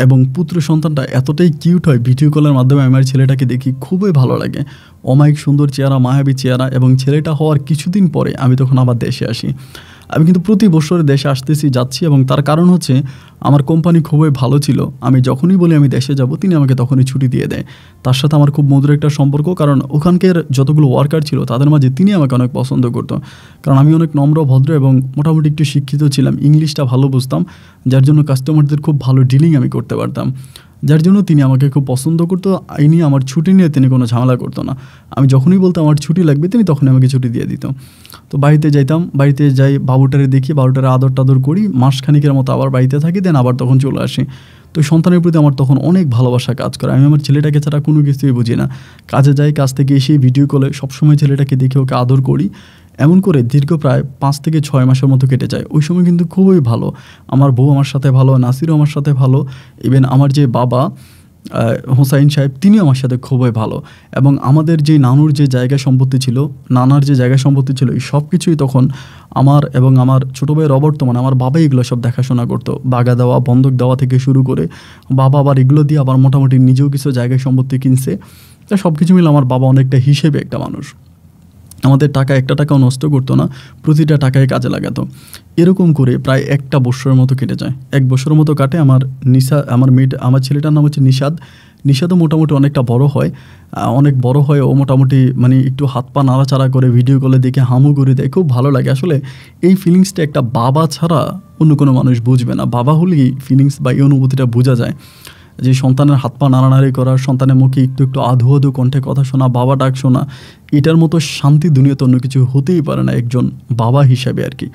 এবং পুত্র সন্তানটা এতটাই কিউট হয়, ভিডিও কলের মাধ্যমে আমার ছেলেটাকে দেখি, খুবই ভালো লাগে। অমায়িক সুন্দর চেহারা, মায়াবী চেহারা। এবং ছেলেটা হওয়ার কিছুদিন পরে আমি তখন আবার দেশে আসি। আমি কিন্তু প্রতি বছর দেশে আসতেছি, যাচ্ছি। এবং তার কারণ হচ্ছে আমার কোম্পানি খুবই ভালো ছিল। আমি যখনই বলি আমি দেশে যাব, তিনি আমাকে তখনই ছুটি দিয়ে দেয়। তার সাথে আমার খুব মধুর একটা সম্পর্ক, কারণ ওখানকার যতগুলো ওয়ার্কার ছিল তাদের মাঝে তিনি আমাকে অনেক পছন্দ করতো। কারণ আমি অনেক নম্র, ভদ্র এবং মোটামুটি একটু শিক্ষিত ছিলাম, ইংলিশটা ভালো বুঝতাম, যার জন্য কাস্টমারদের খুব ভালো ডিলিং আমি করতে পারতাম, যার জন্য তিনি আমাকে খুব পছন্দ করতো। এই নিয়ে আমার ছুটি নিয়ে তিনি কোনো ঝামেলা করতো না। আমি যখনই বলতাম আমার ছুটি লাগবে, তিনি তখনই আমাকে ছুটি দিয়ে দিত। তো বাড়িতে যাইতাম, বাড়িতে যাই, বাবুটারে দেখি, বাবুটারে আদর টাদর করি, মাসখানিকের মতো আবার বাড়িতে থাকি, দেন আবার তখন চলে আসি। তো সন্তানের প্রতি আমার তখন অনেক ভালোবাসা কাজ করে। আমি আমার ছেলেটাকে ছাড়া কোনো কিছুই বুঝি না। কাজে যাই, কাজ থেকে এসে ভিডিও কলে সবসময় ছেলেটাকে দেখে ওকে আদর করি। এমন করে দীর্ঘ প্রায় 5 থেকে 6 মাসের মতো কেটে যায়। ওই সময় কিন্তু খুবই ভালো, আমার বউ আমার সাথে ভালো, নাসিরও আমার সাথে ভালো, ইভেন আমার যে বাবা হোসাইন সাহেব তিনিও আমার সাথে খুবই ভালো। এবং আমাদের যে নানার যে জায়গা সম্পত্তি ছিল এই সব কিছুই তখন আমার এবং আমার ছোটো ভাইয়ের অবর্তমানে আমার বাবা এগুলো সব দেখাশোনা করতো। বাগা দেওয়া, বন্ধক দেওয়া থেকে শুরু করে বাবা আবার এগুলো দিয়ে আবার মোটামুটি নিজেও কিছু জায়গা সম্পত্তি কিনছে। তা সব কিছু মিলে আমার বাবা অনেকটা হিসেবে একটা মানুষ। আমাদের টাকা একটা টাকাও নষ্ট করতো না, প্রতিটা টাকায় কাজে লাগাতো। এরকম করে প্রায় 1 বছরের মতো কেটে যায়। 1 বছরের মতো কাটে। আমার ছেলেটার নাম হচ্ছে নিশাদও মোটামুটি অনেকটা বড় হয়, ও মোটামুটি মানে একটু হাত পা নাড়াচাড়া করে, ভিডিও কলে দেখে হামু করে দেয়, খুব ভালো লাগে। আসলে এই ফিলিংসটা একটা বাবা ছাড়া অন্য কোনো মানুষ বুঝবে না। বাবা হলেই ফিলিংস বা এই অনুভূতিটা বোঝা যায়, যে সন্তানের হাত পা নাড়ানাড়ি করা, সন্তানের মুখে একটু একটু আধো আধো কণ্ঠে কথা শোনা, বাবা ডাক শোনা, এটার মতো শান্তি দুনিয়াতে অন্য কিছু হতেই পারে না একজন বাবা হিসাবে আর কি।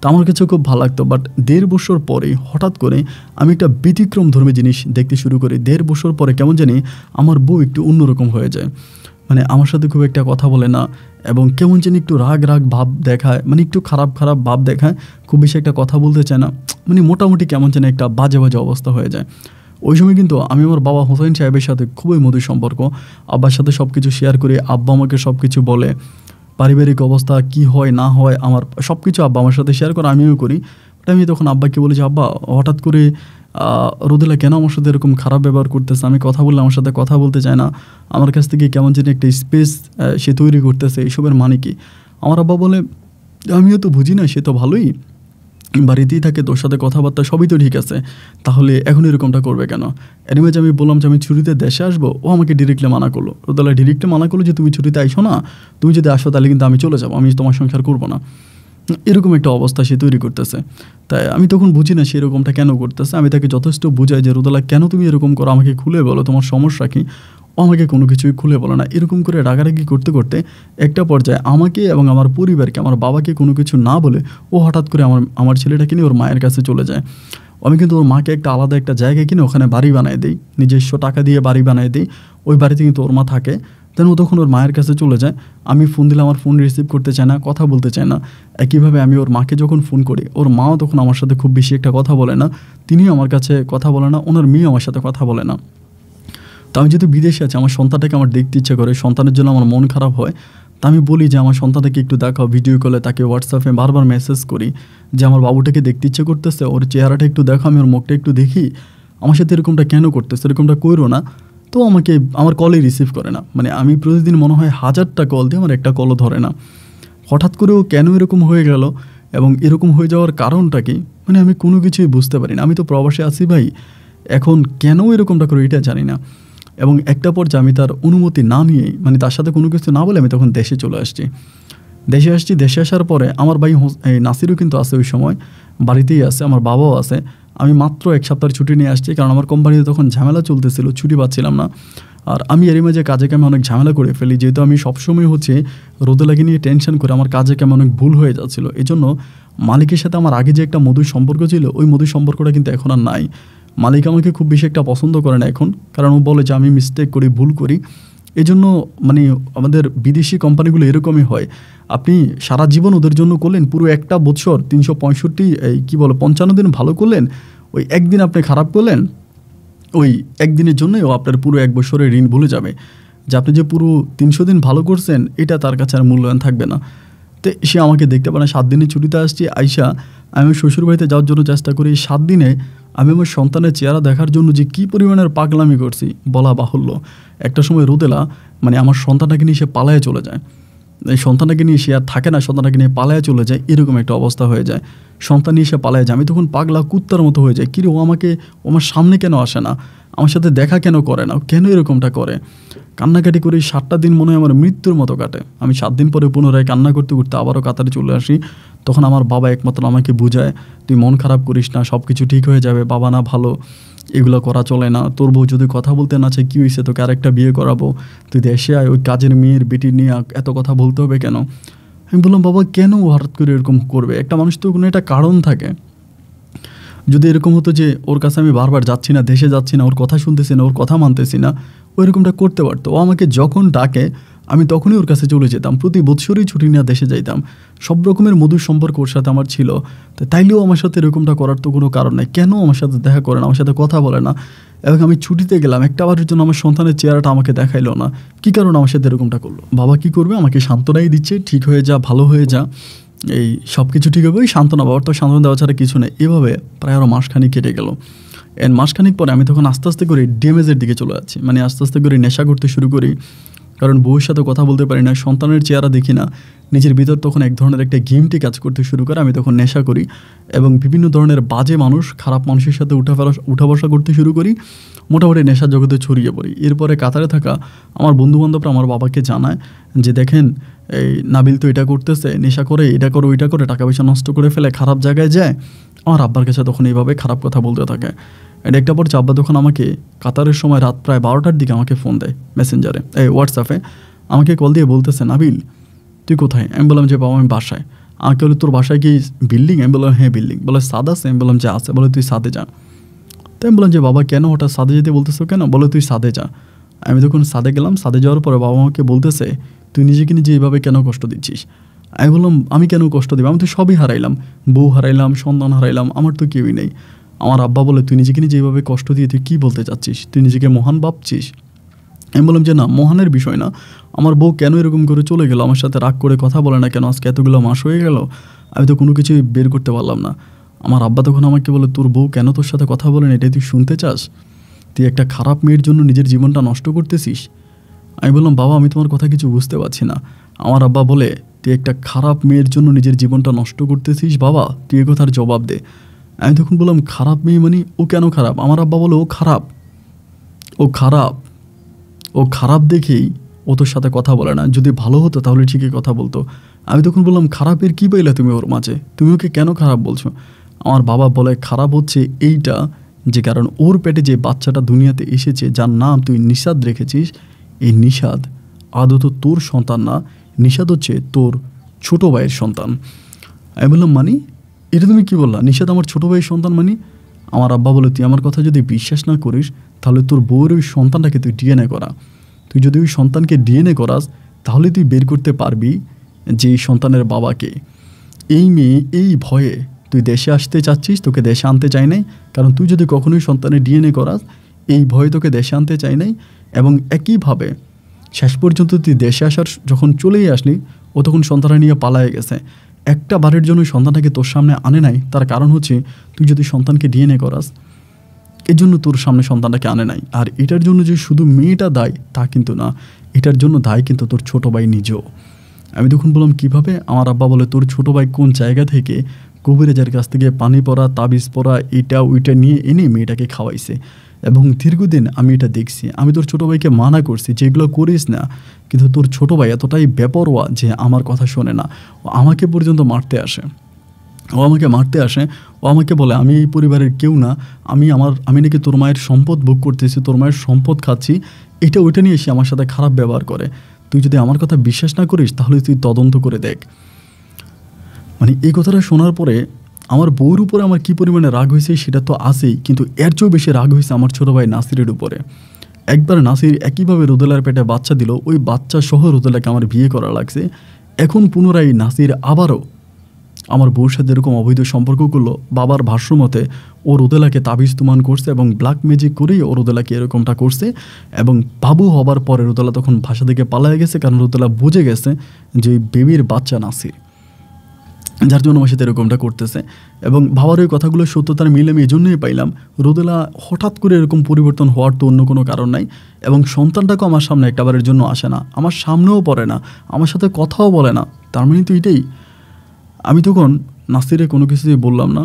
তো আমার কাছে খুব ভালো লাগতো। বাট 1.5 বছর পরে হঠাৎ করে আমি একটা ব্যতিক্রম ধর্মী জিনিস দেখতে শুরু করি। 1.5 বছর পরে কেমন জানি আমার বউ একটু অন্যরকম হয়ে যায়। মানে আমার সাথে খুব একটা কথা বলে না এবং কেমন জানি একটু রাগ ভাব দেখায়, মানে একটু খারাপ ভাব দেখায়, খুব বেশি একটা কথা বলতে চায় না, মানে মোটামুটি কেমন যেন একটা বাজে অবস্থা হয়ে যায়। ওই সময় কিন্তু আমি আমার বাবা হোসেন সাহেবের সাথে খুবই মধুর সম্পর্ক। আব্বার সাথে সব কিছু শেয়ার করি, আব্বা আমাকে সব কিছু বলে, পারিবারিক অবস্থা কি হয় না হয় আমার সব কিছু আব্বা আমার সাথে শেয়ার করে, আমিও করি। বাট আমি তখন আব্বাকে বলি যে আব্বা, হঠাৎ করে রোদেলা কেন আমার সাথে এরকম খারাপ ব্যবহার করতেছে, আমি কথা বললে আমার সাথে কথা বলতে চায় না, আমার কাছ থেকে কেমন যেন একটা স্পেস সে তৈরি করতেছে, এইসবের মানে কি? আমার আব্বা বলে আমিও তো বুঝি না, সে তো ভালোই, বাড়িতেই থাকে, তোর সাথে কথাবার্তা সবই তো ঠিক আছে, তাহলে এখন এরকমটা করবে কেন? এনিওয়েজ আমি বললাম যে আমি ছুটিতে দেশে আসবো, ও আমাকে ডিরেক্টলি মানা করলো। রোদেলা ডিরেক্টলি মানা করলো যে তুমি ছুটিতে আইসো না, তুমি যদি আসো তাহলে কিন্তু আমি চলে যাবো, আমি তোমার সংসার করবো না। এরকম একটা অবস্থা সে তৈরি করতেছে। তাই আমি তখন বুঝি না সে এরকমটা কেন করতেছে। আমি তাকে যথেষ্ট বুঝাই যে রোদেলা কেন তুমি এরকম করো, আমাকে খুলে বলো তোমার সমস্যা কী। ও আমাকে কোনো কিছুই খুলে বলে না। এরকম করে রাগারাগি করতে করতে একটা পর্যায়ে আমাকে এবং আমার পরিবারকে, আমার বাবাকে কোনো কিছু না বলে ও হঠাৎ করে আমার ছেলেটাকে নিয়ে ওর মায়ের কাছে চলে যায়। আমি কিন্তু ওর মাকে একটা আলাদা একটা জায়গায় কিনে ওখানে বাড়ি বানিয়ে দিই, নিজস্ব টাকা দিয়ে বাড়ি বানিয়ে দিই। ওই বাড়িতে কিন্তু ওর মা থাকে। দেন ও তখন ওর মায়ের কাছে চলে যায়। আমি ফোন দিলে আমার ফোন রিসিভ করতে চায় না, কথা বলতে চায় না। একইভাবে আমি ওর মাকে যখন ফোন করি, ওর মাও তখন আমার সাথে খুব বেশি একটা কথা বলে না, তিনিও আমার কাছে কথা বলে না, ওনার মেয়ে আমার সাথে কথা বলে না। তো আমি যেহেতু বিদেশে আছি, আমার সন্তানটাকে আমার দেখতে ইচ্ছে করে, সন্তানের জন্য আমার মন খারাপ হয়। তা আমি বলি যে আমার সন্তানটাকে একটু দেখাও, ভিডিও কলে তাকে হোয়াটসঅ্যাপে বারবার মেসেজ করি যে আমার বাবুটাকে দেখতে ইচ্ছে করতেছে, ওর চেহারাটা একটু দেখো, আমি ওর মুখটা একটু দেখি, আমার সাথে এরকমটা কেন করতেছে, এরকমটা করো না। তো আমাকে আমার কলই রিসিভ করে না। মানে আমি প্রতিদিন মনে হয় 1000টা কল দিই, আমার একটা কলও ধরে না। হঠাৎ করেও কেন এরকম হয়ে গেল এবং এরকম হয়ে যাওয়ার কারণটা কি, মানে আমি কোনো কিছুই বুঝতে পারি না। আমি তো প্রবাসে আছি ভাই, এখন কেন এরকমটা করে এটা জানি না। এবং একটা পর্যায়ে আমি তার অনুমতি না নিয়েই, মানে তার সাথে কোনো কিছু না বলে আমি তখন দেশে চলে আসছি। দেশে আসার পরে আমার ভাই নাসিরও কিন্তু আছে, ওই সময় বাড়িতেই আছে, আমার বাবাও আছে। আমি মাত্র 1 সপ্তাহের ছুটি নিয়ে আসছি, কারণ আমার কোম্পানিতে তখন ঝামেলা চলতেছিল, ছুটি পাচ্ছিলাম না। আর আমি এরই মাঝে কাজে কামে অনেক ঝামেলা করে ফেলি, যেহেতু আমি সবসময় হচ্ছে রোদে লাগিয়ে নিয়ে টেনশন করে আমার কাজে কামে অনেক ভুল হয়ে যাচ্ছিলো। এই জন্য মালিকের সাথে আমার আগে যে একটা মধুর সম্পর্ক ছিল, ওই মধুর সম্পর্কটা কিন্তু এখন আর নাই। মালিক আমাকে খুব বেশি একটা পছন্দ করে না এখন, কারণ ও বলে যে আমি মিস্টেক করি, ভুল করি। এই জন্য মানে আমাদের বিদেশি কোম্পানিগুলো এরকমই হয়, আপনি সারা জীবন ওদের জন্য করলেন, পুরো একটা বছর 365 দিন ভালো করলেন, ওই একদিন আপনি খারাপ করলেন, ওই একদিনের জন্যই ও আপনার পুরো 1 বছরের ঋণ ভুলে যাবে। যে আপনি যে পুরো 300 দিন ভালো করছেন, এটা তার কাছে আর মূল্যায়ন থাকবে না। তো সে আমাকে দেখতে পারে, 7 দিনের ছুটিতে আসছি, আইসা আমি শ্বশুরবাড়িতে যাওয়ার জন্য চেষ্টা করি। 7 দিনে আমি আমার সন্তানের চেহারা দেখার জন্য যে কী পরিমাণের পাগলামি করছি বলা বাহুল্য। একটা সময় রোদেলা মানে আমার সন্তানটাকে নিয়ে সে পালায়ে চলে যায়, এই সন্তানটাকে নিয়ে সে আর থাকে না, সন্তানটাকে নিয়ে পালায়ে চলে যায়, এরকম একটা অবস্থা হয়ে যায়। সন্তান নিয়ে সে পালায়ে যায়, আমি তখন পাগলা কুত্তার মতো হয়ে যায়। কিরে ও আমার সামনে কেন আসে না, আমার সাথে দেখা কেন করে না, কেন এরকমটা করে। কান্নাকাটি করে 7টা দিন মনে হয় আমার মৃত্যুর মতো কাটে। আমি 7 দিন পরে পুনরায় কান্না করতে করতে আবারও কাতারে চলে আসি। তখন আমার বাবা একমাত্র আমাকে বুঝায়, তুই মন খারাপ করিস না, সব কিছু ঠিক হয়ে যাবে, বাবা না ভালো, এগুলো করা চলে না, তোর বউ যদি কথা বলতে না চায় কী হয়েছে, তোকে আরেকটা বিয়ে করাবো, তুই দেশে আয়, ওই কাজের মেয়ের বেটি নিয়ে এত কথা বলতে হবে কেন। আমি বললাম বাবা কেন হঠাৎ করে এরকম করবে, একটা মানুষ তো কোনো একটা কারণ থাকে। যদি এরকম হতো যে ওর কাছে আমি বারবার যাচ্ছি না, দেশে যাচ্ছি না, ওর কথা শুনতেছি না, ওর কথা মানতেছি না, ও এরকমটা করতে পারতো। ও আমাকে যখন ডাকে আমি তখনই ওর কাছে চলে যেতাম, প্রতি বৎসরই ছুটি নিয়ে দেশে যাইতাম, সব রকমের মধুর সম্পর্ক ওর সাথে আমার ছিল। তো তাইলেও আমার সাথে এরকমটা করার তো কোনো কারণ নেই, কেন আমার সাথে দেখা করে না, আমার সাথে কথা বলে না। এবং আমি ছুটিতে গেলাম, একটা বারের জন্য আমার সন্তানের চেহারাটা আমাকে দেখাইলো না, কী কারণ আমার সাথে এরকমটা করলো। বাবা কী করবে, আমাকে সান্ত্বনাই দিচ্ছে, ঠিক হয়ে যা, ভালো হয়ে যা, এই সব কিছু ঠিক হবে, ওই সান্ত্বনা, বাবার তো সান্ত্বনা দেওয়া ছাড়া কিছু নেই। এভাবে প্রায় আরও মাসখানিক কেটে গেল। মাসখানিক পরে আমি তখন আস্তে আস্তে করে ড্যামেজের দিকে চলে যাচ্ছি, মানে আস্তে আস্তে করে নেশা করতে শুরু করি, কারণ বউয়ের সাথে কথা বলতে পারি না, সন্তানের চেহারা দেখি না, নিজের ভিতর তখন এক ধরনের একটা গেমটি কাজ করতে শুরু করে। আমি তখন নেশা করি এবং বিভিন্ন ধরনের বাজে মানুষ, খারাপ মানুষের সাথে উঠা বসা করতে শুরু করি, মোটামুটি নেশার জগতে ছড়িয়ে পড়ি। এরপরে কাতারে থাকা আমার বন্ধুবান্ধবরা আমার বাবাকে জানায় যে দেখেন এই নাবিল তো এটা করতেছে, নেশা করে, এটা করে, ওইটা করে, টাকা পয়সা নষ্ট করে ফেলে, খারাপ জায়গায় যায়। আমার আব্বার কাছে তখন এইভাবে খারাপ কথা বলতে থাকে। এটা একটা পর আব্বা তখন আমাকে কাতারের সময় রাত প্রায় 12টার দিকে আমাকে ফোন দেয় মেসেঞ্জারে, হোয়াটসঅ্যাপে আমাকে কল দিয়ে বলতেছে, নাবিল তুই কোথায়? আমি বললাম যে বাবা আমি বাসায়। আমাকে বলে তোর বাসায় কি বিল্ডিং? আমি বললাম হ্যাঁ বিল্ডিং। বলে ছাদ আছে? আমি বললাম যে আছে। বলে তুই ছাদে যা। তাই আমি বললাম যে বাবা কেন হঠাৎ ছাদে যেতে বলতেছো কেন? বলে তুই ছাদে যা। আমি তখন ছাদে গেলাম, ছাদে যাওয়ার পরে বাবা আমাকে বলতেছে তুই নিজেকে নিজে এইভাবে কেন কষ্ট দিচ্ছিস? আমি বললাম আমি কেন কষ্ট দেব, আমি তো সবই হারাইলাম, বউ হারাইলাম, সন্তান হারাইলাম, আমার তো কেউই নেই। আমার আব্বা বলে তুই নিজেকে নিজে এইভাবে কষ্ট দিয়ে তুই কী বলতে চাচ্ছিস, তুই নিজেকে মহান ভাবছিস? আমি বললাম যে না, মহানের বিষয় না, আমার বউ কেন এরকম করে চলে গেল, আমার সাথে রাগ করে কথা বলে না কেন, আজকে এতগুলো মাস হয়ে গেল, আমি তো কোনো কিছুই বের করতে পারলাম না। আমার আব্বা তখন আমাকে বলে তোর বউ কেন তোর সাথে কথা বলে না, এটাই তুই শুনতে চাস? তুই একটা খারাপ মেয়ের জন্য নিজের জীবনটা নষ্ট করতেছিস। আমি বললাম বাবা আমি তোমার কথা কিছু বুঝতে পারছি না। আমার আব্বা বলে তুই একটা খারাপ মেয়ের জন্য নিজের জীবনটা নষ্ট করতেছিস বাবা, তুই এ কথার জবাব দে। আমি তখন বললাম খারাপ মেয়ে মানে ও কেন খারাপ? আমার আব্বা বলে ও খারাপ, ও খারাপ, ও খারাপ দেখেই ও তোর সাথে কথা বলে না, যদি ভালো হতো তাহলে ঠিকই কথা বলতো। আমি তখন বললাম খারাপের কী পাইলে তুমি ওর মাঝে, তুমি ওকে কেন খারাপ বলছো? আমার বাবা বলে খারাপ হচ্ছে এইটা যে কারণ ওর পেটে যে বাচ্চাটা দুনিয়াতে এসেছে যার নাম তুই নিষাদ রেখেছিস, এই নিষাদ আদত তোর সন্তান না, নিষাদ হচ্ছে তোর ছোটো ভাইয়ের সন্তান। আমি বললাম মানে এটা তুমি কী বললা, নিষাদ আমার ছোটো ভাইয়ের সন্তান মানে? আমার আব্বা বলে তুই আমার কথা যদি বিশ্বাস না করিস তাহলে তোর বউয়ের ওই সন্তানটাকে তুই ডিএনএ করা। তুই যদি ওই সন্তানকে ডিএনএ করাস তাহলে তুই বের করতে পারবি যে এই সন্তানের বাবাকে। এই মেয়ে এই ভয়ে তুই দেশে আসতে চাচ্ছিস, তোকে দেশে আনতে চাই নাই, কারণ তুই যদি কখনোই সন্তানের ডিএনএ করাস এই ভয়ে তোকে দেশে আনতে চাই নাই। এবং একইভাবে শেষ পর্যন্ত তুই দেশে আসার যখন চলেই আসলি, ও তখন সন্তানটা নিয়ে পালায়ে গেছে। একটা বারের জন্য সন্তানটাকে তোর সামনে আনে নাই, তার কারণ হচ্ছে তুই যদি সন্তানকে ডিএনএ করাস, এর জন্য তোর সামনে সন্তানটাকে আনে নাই। আর এটার জন্য যে শুধু মেয়েটা দায় তা কিন্তু না, এটার জন্য দায় কিন্তু তোর ছোটো ভাই নিজেও। আমি তখন বললাম কীভাবে? আমার আব্বা বলে তোর ছোটো ভাই কোন জায়গা থেকে কবিরাজের কাছ থেকে পানি পড়া, তাবিজ পড়া, এটা ওইটা নিয়ে এনে মেয়েটাকে খাওয়াইছে। এবং দীর্ঘদিন আমি এটা দেখছি। আমি তোর ছোটো ভাইকে মানা করছি যে এগুলো করিস না, কিন্তু তোর ছোটো ভাই এতটাই বেপরোয়া যে আমার কথা শোনে না। ও আমাকে পর্যন্ত মারতে আসে, ও আমাকে বলে আমি এই পরিবারের কেউ না, আমি নাকি তোর মায়ের সম্পদ ভোগ করতেছি, তোর মায়ের সম্পদ খাচ্ছি, এটা ওইটা নিয়ে এসে আমার সাথে খারাপ ব্যবহার করে। তুই যদি আমার কথা বিশ্বাস না করিস তাহলে তুই তদন্ত করে দেখ। মানে এই কথাটা শোনার পরে আমার বউর উপরে আমার কী পরিমাণে রাগ হয়েছে সেটা তো আছেই, কিন্তু এর চেয়েও বেশি রাগ হয়েছে আমার ছোটো ভাই নাসিরের উপরে। একবার নাসির একইভাবে রোদেলার পেটে বাচ্চা দিল, ওই বাচ্চা সহ রোদেলাকে আমার বিয়ে করা লাগছে। এখন পুনরায় নাসির আবারও আমার বউর সাথে এরকম অবৈধ সম্পর্ক করলো। বাবার ভাষ্য মতে ও রোদেলাকে তাবিজ তুমান করছে এবং ব্ল্যাক ম্যাজিক করেই ও রোদেলাকে এরকমটা করছে। এবং বাবু হবার পরে রোদেলা তখন ভাষা থেকে পালায় গেছে, কারণ রোদেলা বুঝে গেছে যে ওই বেবির বাচ্চা নাসির, যার জন্য আমার সাথে এরকমটা করতেছে। এবং বাবার ওই কথাগুলো সত্যতার মিল আমি এই জন্যই পাইলাম। রোদেলা হঠাৎ করে এরকম পরিবর্তন হওয়ার তো অন্য কোনো কারণ নাই। এবং সন্তানটাকেও আমার সামনে একটাবারের জন্য আসে না, আমার সামনেও পড়ে না, আমার সাথে কথাও বলে না। তার মানে তো এটাই। আমি তখন নাসিরে কোনো কিছুই বললাম না।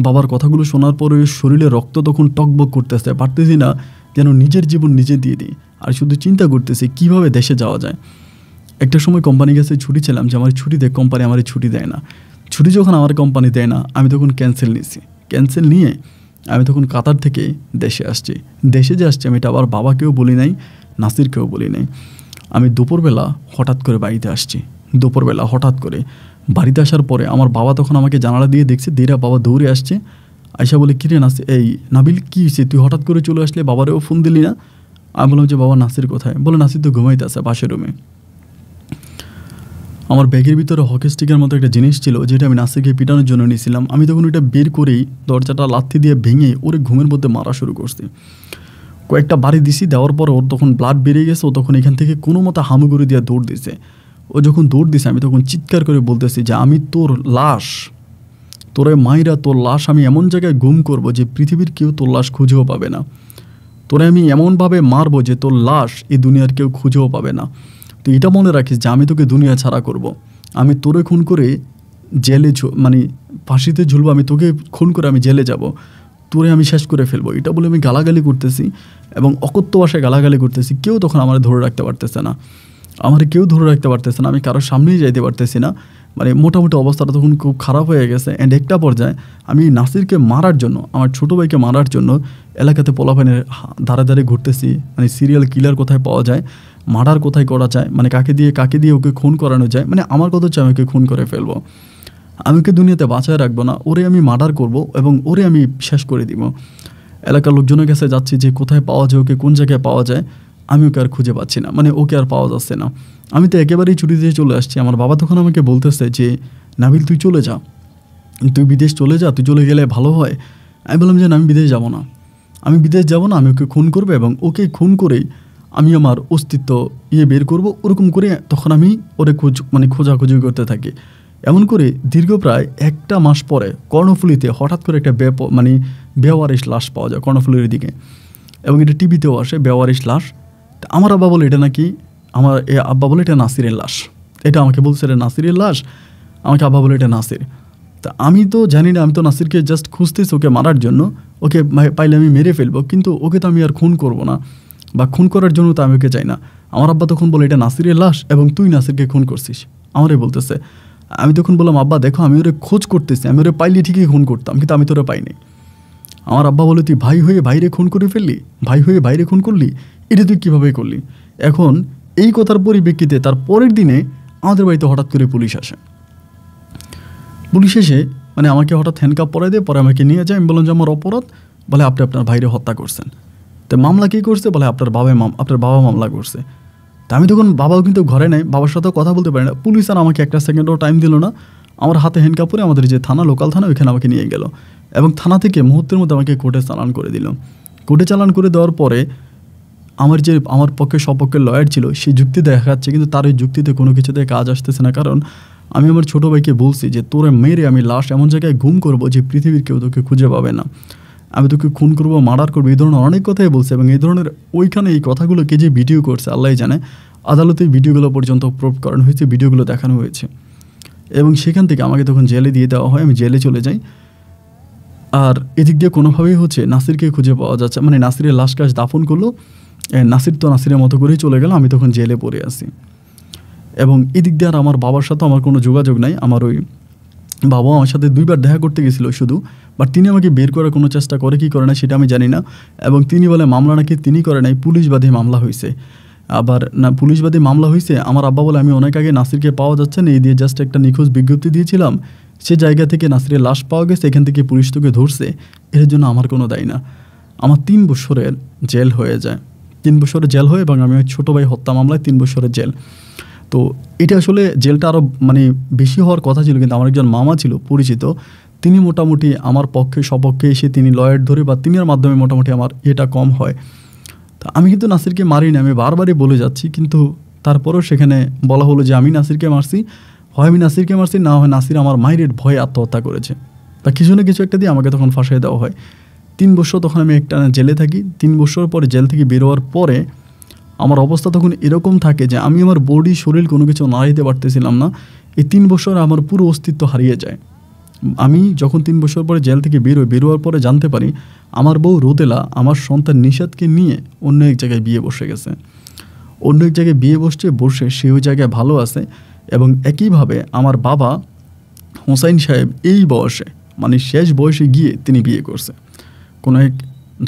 বাবার কথাগুলো শোনার পরে শরীরে রক্ত তখন টকবক করতেছে, পারতেছি না যেন নিজের জীবন নিজে দিয়ে দিই। আর শুধু চিন্তা করতেছি কীভাবে দেশে যাওয়া যায়। একটা সময় কোম্পানি কাছে ছুটি ছিলাম যে আমার ছুটি দেয়, কোম্পানি আমার ছুটি দেয় না। ছুটি যখন আমার কোম্পানি দেয় না, আমি তখন ক্যান্সেল নিয়েছি। ক্যান্সেল নিয়ে আমি তখন কাতার থেকে দেশে আসছি। দেশে যে আসছি আমি এটা আবার বাবাকেও বলি নাই, নাসিরকেও বলি নাই। আমি দুপুরবেলা হঠাৎ করে বাড়িতে আসছি। দুপুরবেলা হঠাৎ করে বাড়িতে আসার পরে আমার বাবা তখন আমাকে জানালা দিয়ে দেখছে, দেরা বাবা দৌড়ে আসছে। আয়সা বলে কিরে এই নাবিল কী হয়েছে, তুই হঠাৎ করে চলে আসলে, বাবারেও ফোন দিলি না? আমি বললাম যে বাবা নাসির কোথায়? বলে নাসির তো ঘুমাইতে আছে পাশের রুমে। আমার ব্যাগের ভিতরে হকি স্টিকের মতো একটা জিনিস ছিল যেটা আমি নাসিরকে পিটানোর জন্য নিয়েছিলাম। আমি তখন ওইটা বের করেই দরজাটা লাথি দিয়ে ভেঙে ওরে ঘুমের মধ্যে মারা শুরু করছি। কয়েকটা বাড়ি দিছি, দেওয়ার পর ওর তখন ব্লাড বেরিয়ে গেছে। ও তখন এখান থেকে কোনো মতো হামুগুড়ি দিয়ে দৌড় দিছে। ও যখন দৌড় দিছে আমি তখন চিৎকার করে বলতেছি যে আমি তোর লাশ, তোরে মাইরা তোর লাশ আমি এমন জায়গায় গুম করব যে পৃথিবীর কেউ তোর লাশ খুঁজেও পাবে না। তোরে আমি এমনভাবে মারবো যে তোর লাশ এই দুনিয়ার কেউ খুঁজেও পাবে না। তো এটা মনে রাখিস যে আমি তোকে দুনিয়া ছাড়া করব। আমি তোরে খুন করে জেলে মানে ফাঁসিতে ঝুলবো, আমি তোকে খুন করে আমি জেলে যাব, তোরে আমি শেষ করে ফেলবো। এটা বলে আমি গালাগালি করতেছি এবং অকথ্য ভাষায় গালাগালি করতেছি। কেউ তখন আমার ধরে রাখতে পারতেছে না, আমি কারোর সামনেই যাইতে পারতেছি না। মানে মোটামুটি অবস্থাটা তখন খুব খারাপ হয়ে গেছে। অ্যান্ড একটা পর্যায়ে আমি নাসিরকে মারার জন্য, আমার ছোটো ভাইকে মারার জন্য এলাকাতে পোলাপানের ধারে ধারে ঘুরতেছি। মানে সিরিয়াল কিলার কোথায় পাওয়া যায়, মার্ডার কোথায় করা যায়, মানে কাকে দিয়ে ওকে খুন করানো যায়। মানে আমার কথা হচ্ছে আমি ওকে খুন করে ফেলবো, আমি ওকে দুনিয়াতে বাঁচায় রাখবো না, ওরে আমি মার্ডার করব এবং ওরে আমি শেষ করে দিব। এলাকার লোকজনের কাছে যাচ্ছি যে কোথায় পাওয়া যায়, ওকে কোন জায়গায় পাওয়া যায়। আমি ওকে আর খুঁজে পাচ্ছি না, মানে ওকে আর পাওয়া যাচ্ছে না। আমি তো একেবারেই ছুটি দিয়ে চলে আসছি। আমার বাবা তখন আমাকে বলতেছে যে নাবিল তুই চলে যা, তুই বিদেশ চলে যা, তুই চলে গেলে ভালো হয়। আমি বললাম যে না, আমি বিদেশ যাব না, আমি ওকে খুন করবো এবং ওকে খুন করেই আমি আমার অস্তিত্ব বের করব। ওরকম করে তখন আমি ওরে খোঁজাখুঁজি করতে থাকি। এমন করে দীর্ঘ প্রায় 1 মাস পরে কর্ণফুলিতে হঠাৎ করে একটা বেওয়ারিশ লাশ পাওয়া যায় কর্ণফুলির দিকে, এবং এটা টিভিতেও আসে, বেওয়ারিশ লাশ। আমার আব্বা বলে এটা নাকি আব্বা বলে এটা নাসিরের লাশ। এটা আমাকে বলছে এটা নাসিরের লাশ, আমাকে আব্বা বলে এটা নাসির। তা আমি তো জানি না, আমি তো নাসিরকে জাস্ট খুঁজতেছি ওকে মারার জন্য, ওকে পাইলে আমি মেরে ফেলবো, কিন্তু ওকে তো আমি আর খুন করব না, বা খুন করার জন্য তো আমি ওকে চাই না। আমার আব্বা তখন বলে এটা নাসিরের লাশ এবং তুই নাসিরকে খুন করছিস, আমারে বলতেছে। আমি তখন বললাম আব্বা দেখো, আমি ওরে খোঁজ করতেছি, আমি ওরে পাইলে ঠিকই খুন করতাম, কিন্তু আমি তোরে পাইনি। আমার আব্বা বলে তুই ভাই হয়ে বাইরে খুন করে ফেললি, ভাই হয়ে বাইরে খুন করলি, এটা তুই কীভাবে করলি? এখন এই কথার পরিপ্রেক্ষিতে তার পরের দিনে আমাদের বাড়িতে হঠাৎ করে পুলিশ আসে। পুলিশ এসে আমাকে হঠাৎ হ্যান্ডকাপ পরাই দিয়ে পরে আমাকে নিয়ে যায়। আমি বললাম যে আমার অপরাধ, বলে আপনি আপনার ভাইরে হত্যা করছেন। তো মামলা কী করছে? বলে আপনার বাবা মামলা করছে। তা আমি তখন বাবাও কিন্তু ঘরে নেই, বাবার সাথেও কথা বলতে পারি না। পুলিশ আর আমাকে 1 সেকেন্ডও টাইম দিল না। আমার হাতে হ্যান্ডকাপ পরে আমাদের যে থানা, লোকাল থানা, ওইখানে আমাকে নিয়ে গেল এবং থানা থেকে মুহূর্তের মধ্যে আমাকে কোর্টে চালান করে দিল। কোর্টে চালান করে দেওয়ার পরে আমার পক্ষে সপক্ষের লয়ার ছিল সে যুক্তি দেখাচ্ছে, কিন্তু তার ওই যুক্তিতে কোনো কিছুতে কাজ আসতেছে না। কারণ আমি আমার ছোটো ভাইকে বলছি যে তোরে মেরে আমি লাশ এমন জায়গায় গুম করবো যে পৃথিবীর কেউ তোকে খুঁজে পাবে না, আমি তোকে খুন করবো, মার্ডার করবো, এই ধরনের অনেক কথাই বলছে। এবং এই ধরনের ওইখানে এই কথাগুলোকে যে ভিডিও করছে আল্লাহ জানে, আদালতে ভিডিওগুলো পর্যন্ত প্রুভ করানো হয়েছে, ভিডিওগুলো দেখানো হয়েছে। এবং সেখান থেকে আমাকে তখন জেলে দিয়ে দেওয়া হয়, আমি জেলে চলে যাই। আর এদিক দিয়ে কোনোভাবেই নাসিরকে খুঁজে পাওয়া যাচ্ছে, মানে নাসিরের লাশ কাজ দাফন করলো, নাসির তো নাসিরের মতো করেই চলে গেল, আমি তখন জেলে পড়ে আসি। এবং এদিক দিয়ে আর আমার বাবার সাথে আমার কোনো যোগাযোগ নাই। আমার ওই বাবা আমার সাথে 2বার দেখা করতে গেছিলো শুধু, বাট তিনি আমাকে বের করার কোনো চেষ্টা করে কি করে না সেটা আমি জানি না। এবং তিনি বলে মামলা নাকি তিনি করে নাই, পুলিশবাদী মামলা হয়েছে। আবার না, পুলিশবাদী মামলা হয়েছে। আমার আব্বা বলে আমি অনেক আগে নাসিরকে পাওয়া যাচ্ছে না, এই দিয়ে জাস্ট একটা নিখোঁজ বিজ্ঞপ্তি দিয়েছিলাম, সে জায়গা থেকে নাসিরের লাশ পাওয়া গেছে, এখান থেকে পুলিশ তোকে ধরছে, এর জন্য আমার কোনো দায় না। আমার 3 বছরের জেল হয়ে যায়, 3 বছরের জেল হয়। এবং আমি ছোটো ভাই হত্যা মামলায় 3 বছরের জেল। তো এটা আসলে জেলটা আরও মানে বেশি হওয়ার কথা ছিল, কিন্তু আমার একজন মামা ছিল পরিচিত, তিনি মোটামুটি আমার পক্ষে সপক্ষে এসে তিনি লয়ার ধরে বা তিনির মাধ্যমে মোটামুটি আমার এটা কম হয়। তা আমি কিন্তু নাসিরকে মারি না, আমি বারবারই বলে যাচ্ছি, কিন্তু তারপরেও সেখানে বলা হলো যে আমি নাসিরকে মারছি, হয় আমি নাসিরকে মারছি, না হয় নাসির আমার মায়ের ভয়ে আত্মহত্যা করেছে, তা কিছু না কিছু একটা দিয়ে আমাকে তখন ফাঁসাই দেওয়া হয়। 3 বছর তখন আমি একটা জেলে থাকি। 3 বছর পরে জেল থেকে বেরোয়ার পরে আমার অবস্থা তখন এরকম থাকে যে আমি আমার বডি শরীর কোনো কিছু নাড়াইতে পারতেছিলাম না। এই 3 বছর আমার পুরো অস্তিত্ব হারিয়ে যায়। আমি যখন 3 বছর পরে জেল থেকে বেরোয়ার পরে জানতে পারি আমার বউ রোদেলা আমার সন্তান নিশাদকে নিয়ে অন্য এক জায়গায় বিয়ে বসে গেছে। অন্য এক জায়গায় বিয়ে বসে সে ওই জায়গায় ভালো আছে। এবং একইভাবে আমার বাবা হোসাইন সাহেব এই বয়সে, মানে শেষ বয়সে গিয়ে তিনি বিয়ে করছে। কোনো এক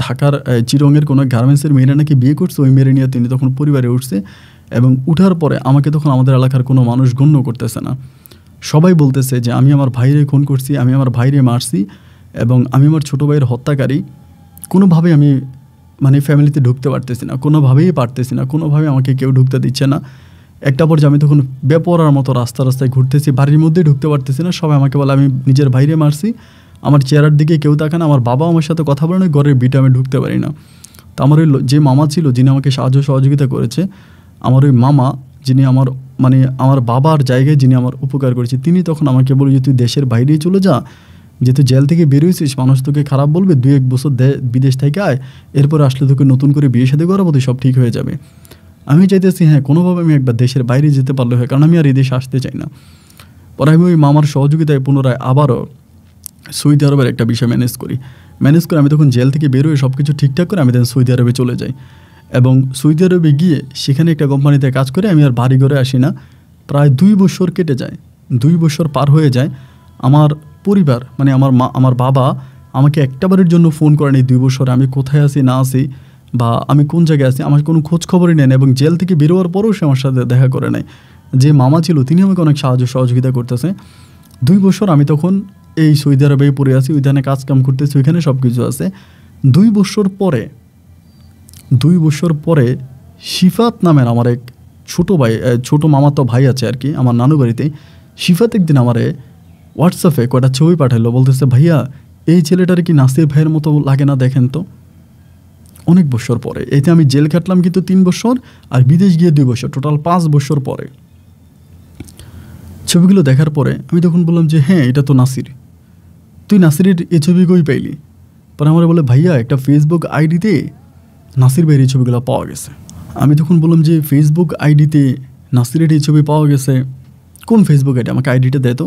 ঢাকার চিরঙের কোনো গার্মেন্টসের মেয়েরা নাকি বিয়ে করছে, ওই মেয়েরা নিয়ে তিনি তখন পরিবারে উঠছে। এবং উঠার পরে আমাকে তখন আমাদের এলাকার কোনো মানুষ গণ্য করতেছে না। সবাই বলতেছে যে আমি আমার ভাইরে খুন করছি, আমি আমার ভাইরে মারছি, এবং আমি আমার ছোটো ভাইয়ের হত্যাকারী। কোনোভাবে আমি মানে ফ্যামিলিতে ঢুকতে পারতেছি না, কোনোভাবেই পারতেছি না, কোনোভাবে আমাকে কেউ ঢুকতে দিচ্ছে না। একটা পর্যায়ে আমি তখন বেপরার মতো রাস্তায় ঘুরতেছি, বাড়ির মধ্যেই ঢুকতে পারতেছি না। সবাই আমাকে বলে আমি নিজের ভাইরে মারছি, আমার চেহারার দিকে কেউ তাকায় না, আমার বাবা আমার সাথে কথা বলে না, ঘরের বিটা আমি ঢুকতে পারি না। তো আমার ওই যে মামা ছিল যিনি আমাকে সহযোগিতা করেছে, আমার ওই মামা যিনি আমার বাবার জায়গায় যিনি আমার উপকার করেছে, তিনি তখন আমাকে বলে যে তুই দেশের বাইরেই চলে যা, যেহেতু জেল থেকে বেরোইছিস, মানুষ তোকে খারাপ বলবে, 2-1 বছর বিদেশ থেকে আয়, এরপর আসলে তোকে নতুন করে বিয়ে শাদী করাবো, তুই সব ঠিক হয়ে যাবে। আমি চাইতেছি হ্যাঁ কোনোভাবে আমি একবার দেশের বাইরে যেতে পারলে হয়, কারণ আমি আর এই দেশে আসতে চাই না। পরে আমি ওই মামার সহযোগিতায় পুনরায় আবারও সৌদি আরবের একটা বিষয় ম্যানেজ করে আমি তখন জেল থেকে বেরোয় সব কিছু ঠিকঠাক করে আমি তখন সৌদি আরবে চলে যাই। এবং সৌদি আরবে গিয়ে সেখানে একটা কোম্পানিতে কাজ করে আমি আর বাড়ি ঘরে আসি না। প্রায় 2 বছর কেটে যায়, 2 বছর পার হয়ে যায়। আমার পরিবার মানে আমার বাবা আমাকে একটাবারের জন্য ফোন করেনি 2 বছরে, আমি কোথায় আছি না আছি বা আমি কোন জায়গায় আছি আমার কোনো খোঁজ খবরই নেন। এবং জেল থেকে বেরোয়ার পরেও সে আমার সাথে দেখা করে নাই। যে মামা ছিল তিনি আমাকে অনেক সহযোগিতা করতেছে। 2 বছর আমি তখন এই সৌদি আরবে পড়ে আছি, ওইখানে কাজকাম করতেছি, ওইখানে সব কিছু আছে। 2 বছর পরে শিফাত নামের আমার এক ছোটো মামাতো ভাই আছে আর কি আমার নানু বাড়িতে। শিফাত একদিন আমারে হোয়াটসঅ্যাপে কয়টা ছবি পাঠালো, বলতেছে ভাইয়া এই ছেলেটারে কি নাসির ভাইয়ের মতো লাগে না, দেখেন তো। অনেক বছর পরে, এতে আমি জেল কাটলাম কিন্তু 3 বছর আর বিদেশ গিয়ে 2 বছর, টোটাল 5 বছর পরে ছবিগুলো দেখার পরে আমি তখন বললাম যে হ্যাঁ এটা তো নাসির, তুই নাসিরের এই ছবি কই পাইলি? পরে আমার বলে ভাইয়া একটা ফেসবুক আইডিতে নাসির ভাইয়ের এই ছবিগুলো পাওয়া গেছে। আমি তখন বললাম যে ফেসবুক আইডিতে নাসিরের এই ছবি পাওয়া গেছে, কোন ফেসবুক আইডি, আমাকে আইডিটা দেয় তো।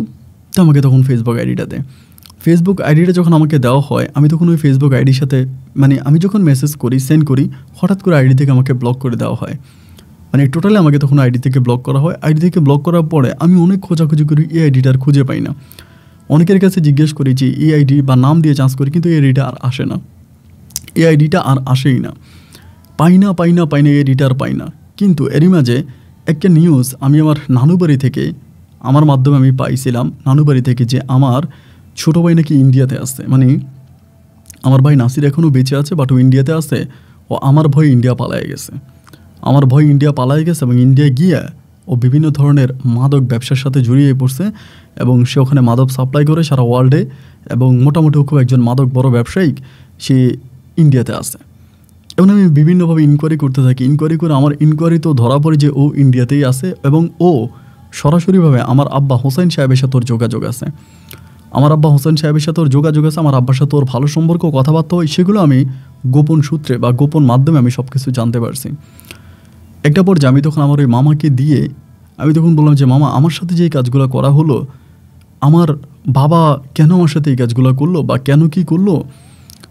আমাকে তখন ফেসবুক আইডিটা দেয়। ফেসবুক আইডিটা যখন আমাকে দেওয়া হয় আমি তখন ওই ফেসবুক আইডির সাথে আমি যখন মেসেজ করি সেন্ড করি, হঠাৎ করে আইডি থেকে আমাকে ব্লক করে দেওয়া হয়। টোটালি আমাকে তখন আইডি থেকে ব্লক করা হয়। আইডি থেকে ব্লক করার পরে আমি অনেক খোঁজাখুঁজি করি, এই আইডিটার খুঁজে পাই না। অনেকের কাছে জিজ্ঞেস করি যে এই আইডি বা নাম দিয়ে চান্স করি, কিন্তু এই আইডিটা আর আসে না, এই আইডিটা আর আসেই না, পাই না এই আইডিটা আর পাই না। কিন্তু এরই মাঝে একটা নিউজ আমি আমার নানুবাড়ি থেকে আমার মাধ্যমে আমি পাইছিলাম, নানুবাড়ি থেকে, যে আমার ছোটো ভাই নাকি ইন্ডিয়াতে আছে। আমার ভাই নাসির এখনও বেঁচে আছে, বাট ও ইন্ডিয়াতে আছে। ও আমার ভয় ইন্ডিয়া পালায় গেছে, এবং ইন্ডিয়া গিয়ে ও বিভিন্ন ধরনের মাদক ব্যবসার সাথে জড়িয়ে পড়ছে এবং সে ওখানে মাদক সাপ্লাই করে সারা ওয়ার্ল্ডে, এবং মোটামুটি খুব একজন মাদক বড় ব্যবসায়িক, সে ইন্ডিয়াতে আছে। এবং আমি বিভিন্নভাবে ইনকোয়ারি করতে থাকি। ইনকোয়ারি করে আমার ইনকোয়ারি তো ধরা পড়ে যে ও ইন্ডিয়াতেই আছে এবং ও সরাসরিভাবে আমার আব্বা হোসেন সাহেবের সাথে ওর যোগাযোগ আছে। আমার আব্বা হোসেন সাহেবের সাথে ওর যোগাযোগ আছে, আমার আব্বার সাথে ওর ভালো সম্পর্ক, কথাবার্তা হয়, সেগুলো আমি গোপন সূত্রে বা গোপন মাধ্যমে আমি সব কিছু জানতে পারছি। একটা পর্যায়ে আমি তখন আমার ওই মামাকে দিয়ে আমি তখন বললাম যে মামা, আমার সাথে যে এই কাজগুলো করা হলো, আমার বাবা কেন আমার সাথে এই কাজগুলো করলো বা কেন কি করলো,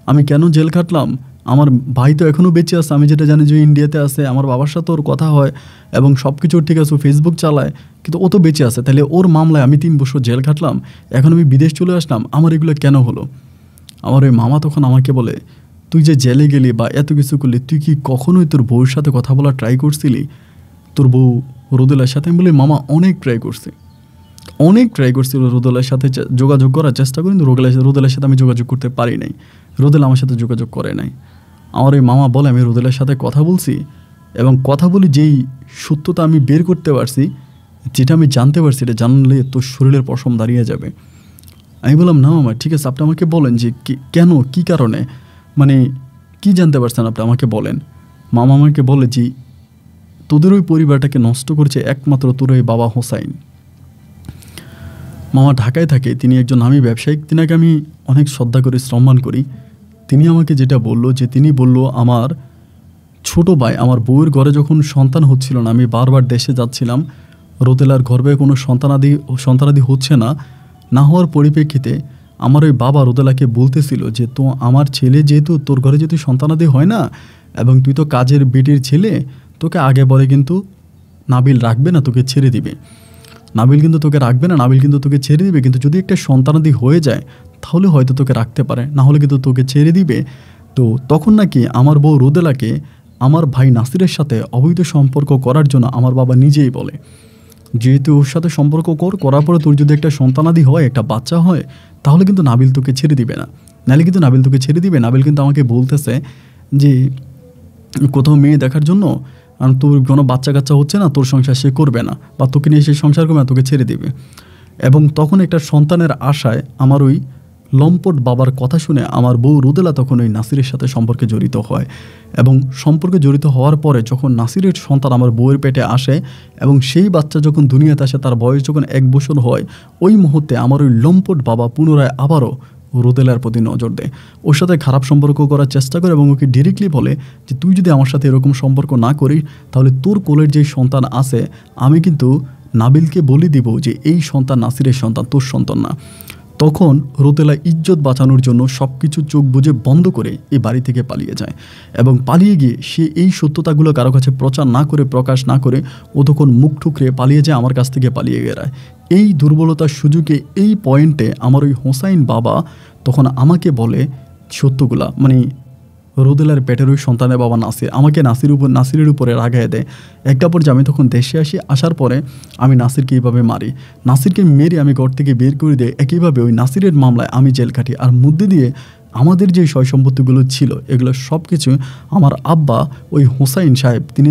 আমি কেন জেল খাটলাম, আমার ভাই তো এখনও বেঁচে আছে, আমি যেটা জানি যে ইন্ডিয়াতে আছে, আমার বাবার সাথে ওর কথা হয় এবং সব কিছু ঠিক আছে, ও ফেসবুক চালায়, কিন্তু ও তো বেঁচে আছে, তাহলে ওর মামলায় আমি 3 বছর জেল খাটলাম, এখন আমি বিদেশ চলে আসলাম, আমার এগুলো কেন হলো? আমার ওই মামা তখন আমাকে বলে, তুই যে জেলে গেলি বা এত কিছু করলি, তুই কি কখনোই তোর বউর সাথে কথা বলা ট্রাই করছিলি, তোর বউ রোদেলার সাথে? আমি বলি মামা, অনেক ট্রাই করছিল রোদেলার সাথে যোগাযোগ করার চেষ্টা করি, কিন্তু রোদেলার সাথে আমি যোগাযোগ করতে পারি নাই, রোদেলা আমার সাথে যোগাযোগ করে নাই। আমার ওই মামা বলে, আমি রোদেলার সাথে কথা বলছি এবং কথা বলি যেই সত্যতা আমি বের করতে পারছি, যেটা আমি জানতে পারছি, এটা জানলে তোর শরীরের পশম দাঁড়িয়ে যাবে। আমি বললাম না মামা, ঠিক আছে, আপনি আমাকে বলেন যে কেন, কী কারণে, মানে কি জানতে পারছেন আপনি, আমাকে বলেন। মামা আমাকে বলে যে তোদের ওই পরিবারটাকে নষ্ট করছে একমাত্র তোর ওই বাবা হোসাইন। মামা ঢাকায় থাকে, তিনি একজন নামী ব্যবসায়িক, তিনাকে আমি অনেক শ্রদ্ধা করি, সম্মান করি। তিনি আমাকে যেটা বলল, যে তিনি বলল, আমার ছোট ভাই, আমার বউয়ের ঘরে যখন সন্তান হচ্ছিল না, আমি বারবার দেশে যাচ্ছিলাম, রোদেলার গর্ভে কোনো সন্তানাদি হচ্ছে না হওয়ার পরিপ্রেক্ষিতে আমার ওই বাবা রোদেলাকে বলতেছিল যে তো আমার ছেলে যেহেতু তোর ঘরে যেহেতু সন্তানাদি হয় না এবং তুই তো কাজের বেটির ছেলে, তোকে আগে বলে কিন্তু নাবিল রাখবে না, তোকে ছেড়ে দিবে, নাবিল কিন্তু তোকে ছেড়ে দিবে, কিন্তু যদি একটা সন্তানাদি হয়ে যায় তাহলে হয়তো তোকে রাখতে পারে, না হলে কিন্তু তোকে ছেড়ে দিবে। তো তখন নাকি আমার বউ রোদেলাকে আমার ভাই নাসিরের সাথে অবৈধ সম্পর্ক করার জন্য আমার বাবা নিজেই বলে, যেহেতু ওর সাথে সম্পর্ক করার পরে তোর যদি একটা সন্তানাদি হয়, একটা বাচ্চা হয়, তাহলে কিন্তু নাবিল তোকে ছেড়ে দিবে না, নাহলে কিন্তু নাবিল তোকে ছেড়ে দিবে। নাবিল কিন্তু আমাকে বলতেছে যে কোথাও মেয়ে দেখার জন্য, আর তোর কোনো বাচ্চা কাচ্চা হচ্ছে না, তোর সংসার সে করবে না বা তোকে নিয়ে সে সংসার করবে না, তোকে ছেড়ে দিবে। এবং তখন একটা সন্তানের আশায় আমার ওই লম্পট বাবার কথা শুনে আমার বউ রোদেলা তখন ওই নাসিরের সাথে সম্পর্কে জড়িত হয় এবং সম্পর্কে জড়িত হওয়ার পরে যখন নাসিরের সন্তান আমার বউয়ের পেটে আসে এবং সেই বাচ্চা যখন দুনিয়াতে আসে, তার বয়স যখন 1 বছর হয়, ওই মুহূর্তে আমার ওই লম্পট বাবা পুনরায় আবারও রোদেলার প্রতি নজর দেয়, ওর সাথে খারাপ সম্পর্ক করার চেষ্টা করে এবং ওকে ডিরেক্টলি বলে যে তুই যদি আমার সাথে এরকম সম্পর্ক না করিস, তাহলে তোর কোলের যে সন্তান আছে আমি কিন্তু নাবিলকে বলে দিব যে এই সন্তান নাসিরের সন্তান, তোর সন্তান না। তখন রোদেলা ইজ্জত বাঁচানোর জন্য সব কিছু চোখ বুজে বন্ধ করে এই বাড়ি থেকে পালিয়ে যায় এবং পালিয়ে গিয়ে সে এই সত্যতাগুলো কারো কাছে প্রকাশ না করে ও তখন মুখ ঠুকরে পালিয়ে যায়, আমার কাছ থেকে পালিয়ে গেরায়। এই দুর্বলতার সুযোগে এই পয়েন্টে আমার ওই হোসাইন বাবা তখন আমাকে বলে সত্যগুলা, মানে রোদেলার পেটের ওই সন্তানের বাবা নাসির আমাকে নাসিরের উপরে রাগায় দেয়। একটা পর্যায়ে আমি তখন দেশে আসার পরে আমি নাসিরকে এইভাবে মারি, নাসিরকে মেরে আমি ঘর থেকে বের করে দিই। একইভাবে ওই নাসিরের মামলায় আমি জেল কাটি, আর মধ্যে দিয়ে আমাদের যে সয় সম্পত্তিগুলো ছিল এগুলো সব কিছু আমার আব্বা ওই হোসাইন সাহেব, তিনি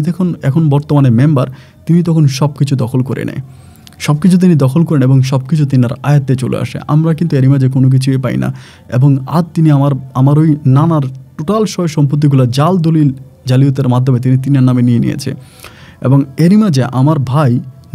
এখন বর্তমানে মেম্বার, তিনি তখন সব কিছু দখল করে নেয়, সব কিছু তিনি দখল করেন এবং সব কিছু তিনার আয়ত্তে চলে আসে। আমরা কিন্তু এরই মাঝে কোনো কিছুই পাই না এবং তিনি আমার ওই নানার টোটাল সয় সম্পত্তিগুলো জালিয়াতের মাধ্যমে তিনি তিনার নামে নিয়ে নিয়েছে। এবং এরই মাঝে আমার ভাই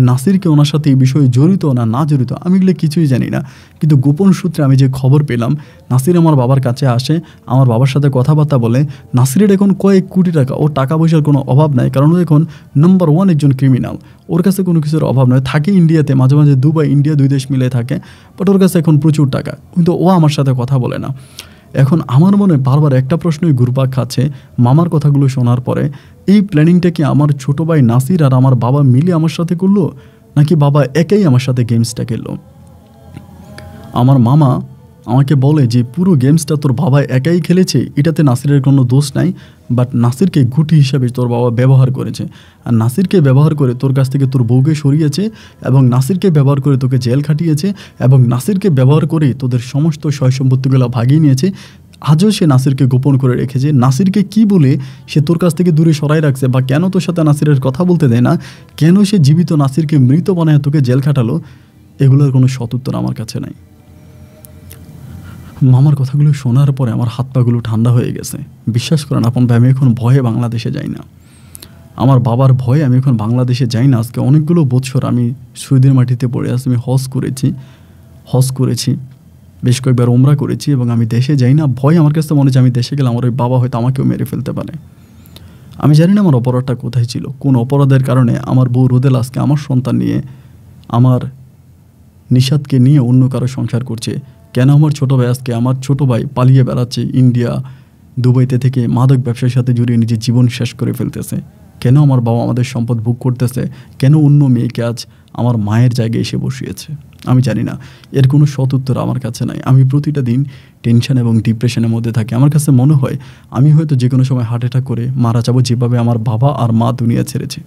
নাসিরকে ওনার সাথে এই বিষয়ে জড়িত না জড়িত আমি এগুলো কিছুই জানি না, কিন্তু গোপন সূত্রে আমি যে খবর পেলাম, নাসির আমার বাবার কাছে আসে, আমার বাবার সাথে কথাবার্তা বলে। নাসিরের এখন কয়েক কোটি টাকা, ওর টাকা পয়সার কোনো অভাব নাই, কারণ ও এখন নাম্বার 1 একজন ক্রিমিনাল, ওর কাছে কোনো কিছুর অভাব নয়, থাকে ইন্ডিয়াতে, মাঝে মাঝে দুবাই ইন্ডিয়া 2 দেশ মিলে থাকে, বাট ওর কাছে এখন প্রচুর টাকা, কিন্তু ও আমার সাথে কথা বলে না। এখন আমার মনে বারবার একটা প্রশ্নই ঘুরপাক খাচ্ছে মামার কথাগুলো শোনার পরে, এই প্ল্যানিংটা কি আমার ছোট ভাই নাসির আর আমার বাবা মিলে আমার সাথে করলো, নাকি বাবা একাই আমার সাথে গেমসটা খেললো? আমার মামা আমাকে বলে যে পুরো গেমসটা তোর বাবা একাই খেলেছে, এটাতে নাসিরের কোনো দোষ নাই, বাট নাসিরকে গুটি হিসাবে তোর বাবা ব্যবহার করেছে, আর নাসিরকে ব্যবহার করে তোর কাছ থেকে তোর বউকে সরিয়েছে এবং নাসিরকে ব্যবহার করে তোকে জেল খাটিয়েছে এবং নাসিরকে ব্যবহার করে তোদের সমস্ত সয় সম্পত্তিগুলো ভাগিয়ে নিয়েছে। আজও সে নাসিরকে গোপন করে রেখেছে, নাসিরকে কি বলে সে তোর কাছ থেকে দূরে সরাই রাখছে, বা কেন তোর সাথে নাসিরের কথা বলতে দেয় না, কেন সে জীবিত নাসিরকে মৃত বানায় তোকে জেল খাটালো, এগুলোর কোনো সদুত্তর আমার কাছে নাই। মামার কথাগুলো শোনার পরে আমার হাত পাগুলো ঠান্ডা হয়ে গেছে। বিশ্বাস করেন আপন ভাই, আমি এখন ভয়ে বাংলাদেশে যাই না। আমার বাবার ভয়ে আমি এখন বাংলাদেশে যাই না। আজকে অনেকগুলো বছর আমি সৌদির মাটিতে পড়ে আছি। আমি হজ করেছি, বেশ কয়েকবার ওমরা করেছি, এবং আমি দেশে যাই না। ভয় আমার কাছে মনে হচ্ছে আমি দেশে গেলে আমার ওই বাবা হয়তো আমাকেও মেরে ফেলতে পারে। আমি জানি না আমার অপরাধটা কোথায় ছিল, কোন অপরাধের কারণে আমার বউ রোদেলা আজকে আমার সন্তান নিয়ে, আমার নিশাদকে নিয়ে অন্য কারো সংসার করছে। কেন আমার ছোটো ভাই আজকে, আমার ছোটো ভাই পালিয়ে বেড়াচ্ছে ইন্ডিয়া, দুবাইতে থেকে মাদক ব্যবসার সাথে জড়িয়ে নিজের জীবন শেষ করে ফেলতেছে। কেন আমার বাবা আমাদের সম্পদ ভোগ করতেছে, কেন অন্য মেয়েকে আজ আমার মায়ের জায়গায় এসে বসিয়েছে, আমি জানি না। এর কোনো সৎ উত্তর আমার কাছে নাই। আমি প্রতিটা দিন টেনশন এবং ডিপ্রেশনের মধ্যে থাকি। আমার কাছে মনে হয় আমি হয়তো যে কোনো সময় হার্ট অ্যাটাক করে মারা যাবো, যেভাবে আমার বাবা আর মা দুনিয়া ছেড়েছে।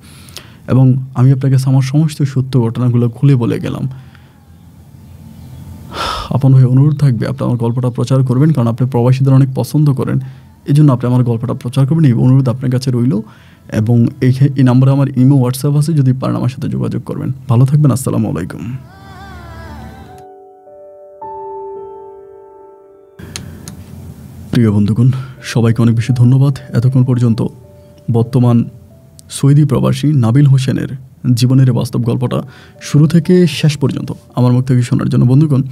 এবং আমি আপনার কাছে আমার সমস্ত সত্য ঘটনাগুলো খুলে বলে গেলাম। আপন ভাই অনুরোধ থাকবে আপনি আমার গল্পটা প্রচার করবেন, কারণ আপনি প্রবাসীদের অনেক পছন্দ করেন, এই জন্য আপনি আমার গল্পটা প্রচার করবেন। এই অনুরোধ আপনার কাছে রইল। এবং এই নাম্বারে আমার ইমো, হোয়াটসঅ্যাপ আছে, যদি পারেন আমার সাথে যোগাযোগ করবেন। ভালো থাকবেন। আসসালামু আলাইকুম। প্রিয় বন্ধুগণ, সবাইকে অনেক বেশি ধন্যবাদ এতক্ষণ পর্যন্ত বর্তমান সৌদি প্রবাসী নাবিল হোসেনের জীবনের বাস্তব গল্পটা শুরু থেকে শেষ পর্যন্ত আমার মুখ থেকে শোনার জন্য। বন্ধুগণ,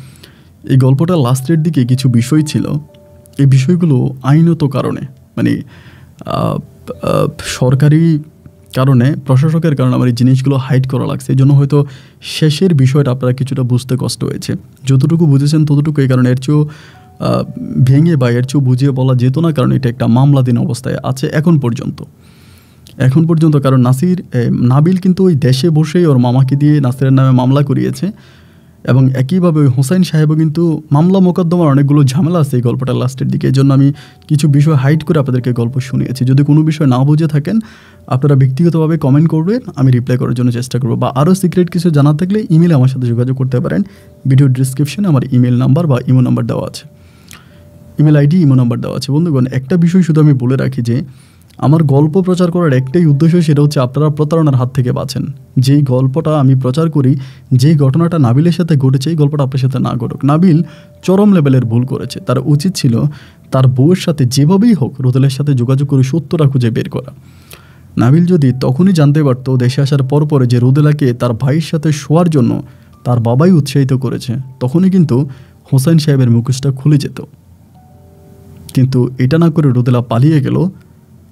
এই গল্পটা লাস্টের দিকে কিছু বিষয় ছিল, এই বিষয়গুলো আইনত কারণে, মানে সরকারি কারণে, প্রশাসকের কারণে আমার এই জিনিসগুলো হাইড করা লাগছে। এই জন্য হয়তো শেষের বিষয়টা আপনারা কিছুটা বুঝতে কষ্ট হয়েছে। যতটুকু বুঝেছেন ততটুকু, এই কারণে এর চেয়েও ভেঙে বা এর চেয়েও বুঝিয়ে বলা যেত না, কারণ এটা একটা মামলাধীন অবস্থায় আছে এখন পর্যন্ত। কারণ নাবিল কিন্তু ওই দেশে বসেই ওর মামাকে দিয়ে নাসিরের নামে মামলা করিয়েছে, এবং একইভাবে ওই হোসাইন সাহেবও কিন্তু মামলা মোকদ্দমার অনেকগুলো ঝামেলা আছে এই গল্পটা লাস্টের দিকে। এই জন্য আমি কিছু বিষয় হাইড করে আপনাদেরকে গল্প শুনিয়েছি। যদি কোনো বিষয় না বুঝে থাকেন আপনারা ব্যক্তিগতভাবে কমেন্ট করবেন, আমি রিপ্লাই করার জন্য চেষ্টা করবো। বা আরও সিক্রেট কিছু জানার থাকলে ইমেলে আমার সাথে যোগাযোগ করতে পারেন। ভিডিও ডিসক্রিপশনে আমার ইমেল নাম্বার বা ইমো নাম্বার দেওয়া আছে, ইমেল আইডি, ইমো নাম্বার দেওয়া আছে। বন্ধুগণ, একটা বিষয় শুধু আমি বলে রাখি যে আমার গল্প প্রচার করার একটাই উদ্দেশ্য, সেটা হচ্ছে আপনারা প্রতারণার হাত থেকে বাঁচেন। যেই গল্পটা আমি প্রচার করি, যেই ঘটনাটা নাবিলের সাথে ঘটেছে, এই গল্পটা আপনার সাথে না ঘটুক। নাবিল চরম লেভেলের ভুল করেছে। তার উচিত ছিল তার বউয়ের সাথে যেভাবেই হোক রোদেলের সাথে যোগাযোগ করে সত্যটা খুঁজে বের করা। নাবিল যদি তখনই জানতে পারতো দেশে আসার পরে যে রোদেলাকে তার ভাইয়ের সাথে শোয়ার জন্য তার বাবাই উৎসাহিত করেছে, তখনই কিন্তু হোসেন সাহেবের মুখোশটা খুলে যেত। কিন্তু এটা না করে রোদেলা পালিয়ে গেল,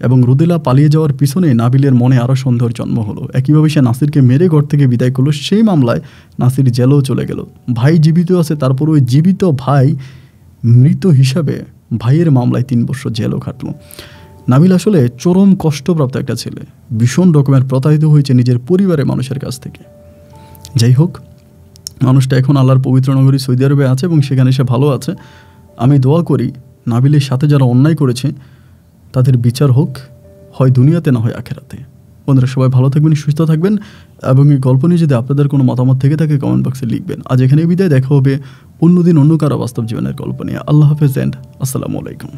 এবং রোদেলা পালিয়ে যাওয়ার পিছনে নাবিলের মনে আরও সন্দেহের জন্ম হলো। একইভাবে সে নাসিরকে মেরে ঘর থেকে বিদায় করলো। সেই মামলায় নাসির জেলেও চলে গেল। ভাই জীবিত আছে, তারপর ওই জীবিত ভাই মৃত হিসাবে ভাইয়ের মামলায় 3 বছর জেলও খাটল। নাবিল আসলে চরম কষ্টপ্রাপ্ত একটা ছেলে, ভীষণ রকমের প্রতারিত হয়েছে নিজের পরিবারের মানুষের কাছ থেকে। যাই হোক, মানুষটা এখন আল্লাহর পবিত্র নগরী সৌদি আরবে আছে এবং সেখানে সে ভালো আছে। আমি দোয়া করি নাবিলের সাথে যারা অন্যায় করেছে তাদের বিচার হোক, হয় দুনিয়াতে না হয় আখেরাতে। বন্ধুরা, সবাই ভালো থাকবেন, সুস্থ থাকবেন, এবং এই গল্প নিয়ে যদি আপনাদের কোনো মতামত থেকে থাকে কমেন্ট বক্সে লিখবেন। আজ এখানে বিদায়, দেখা হবে অন্যদিন অন্য কারো বাস্তব জীবনের গল্প নিয়ে। আল্লাহ হাফেজ এন্ড আসসালামু আলাইকুম।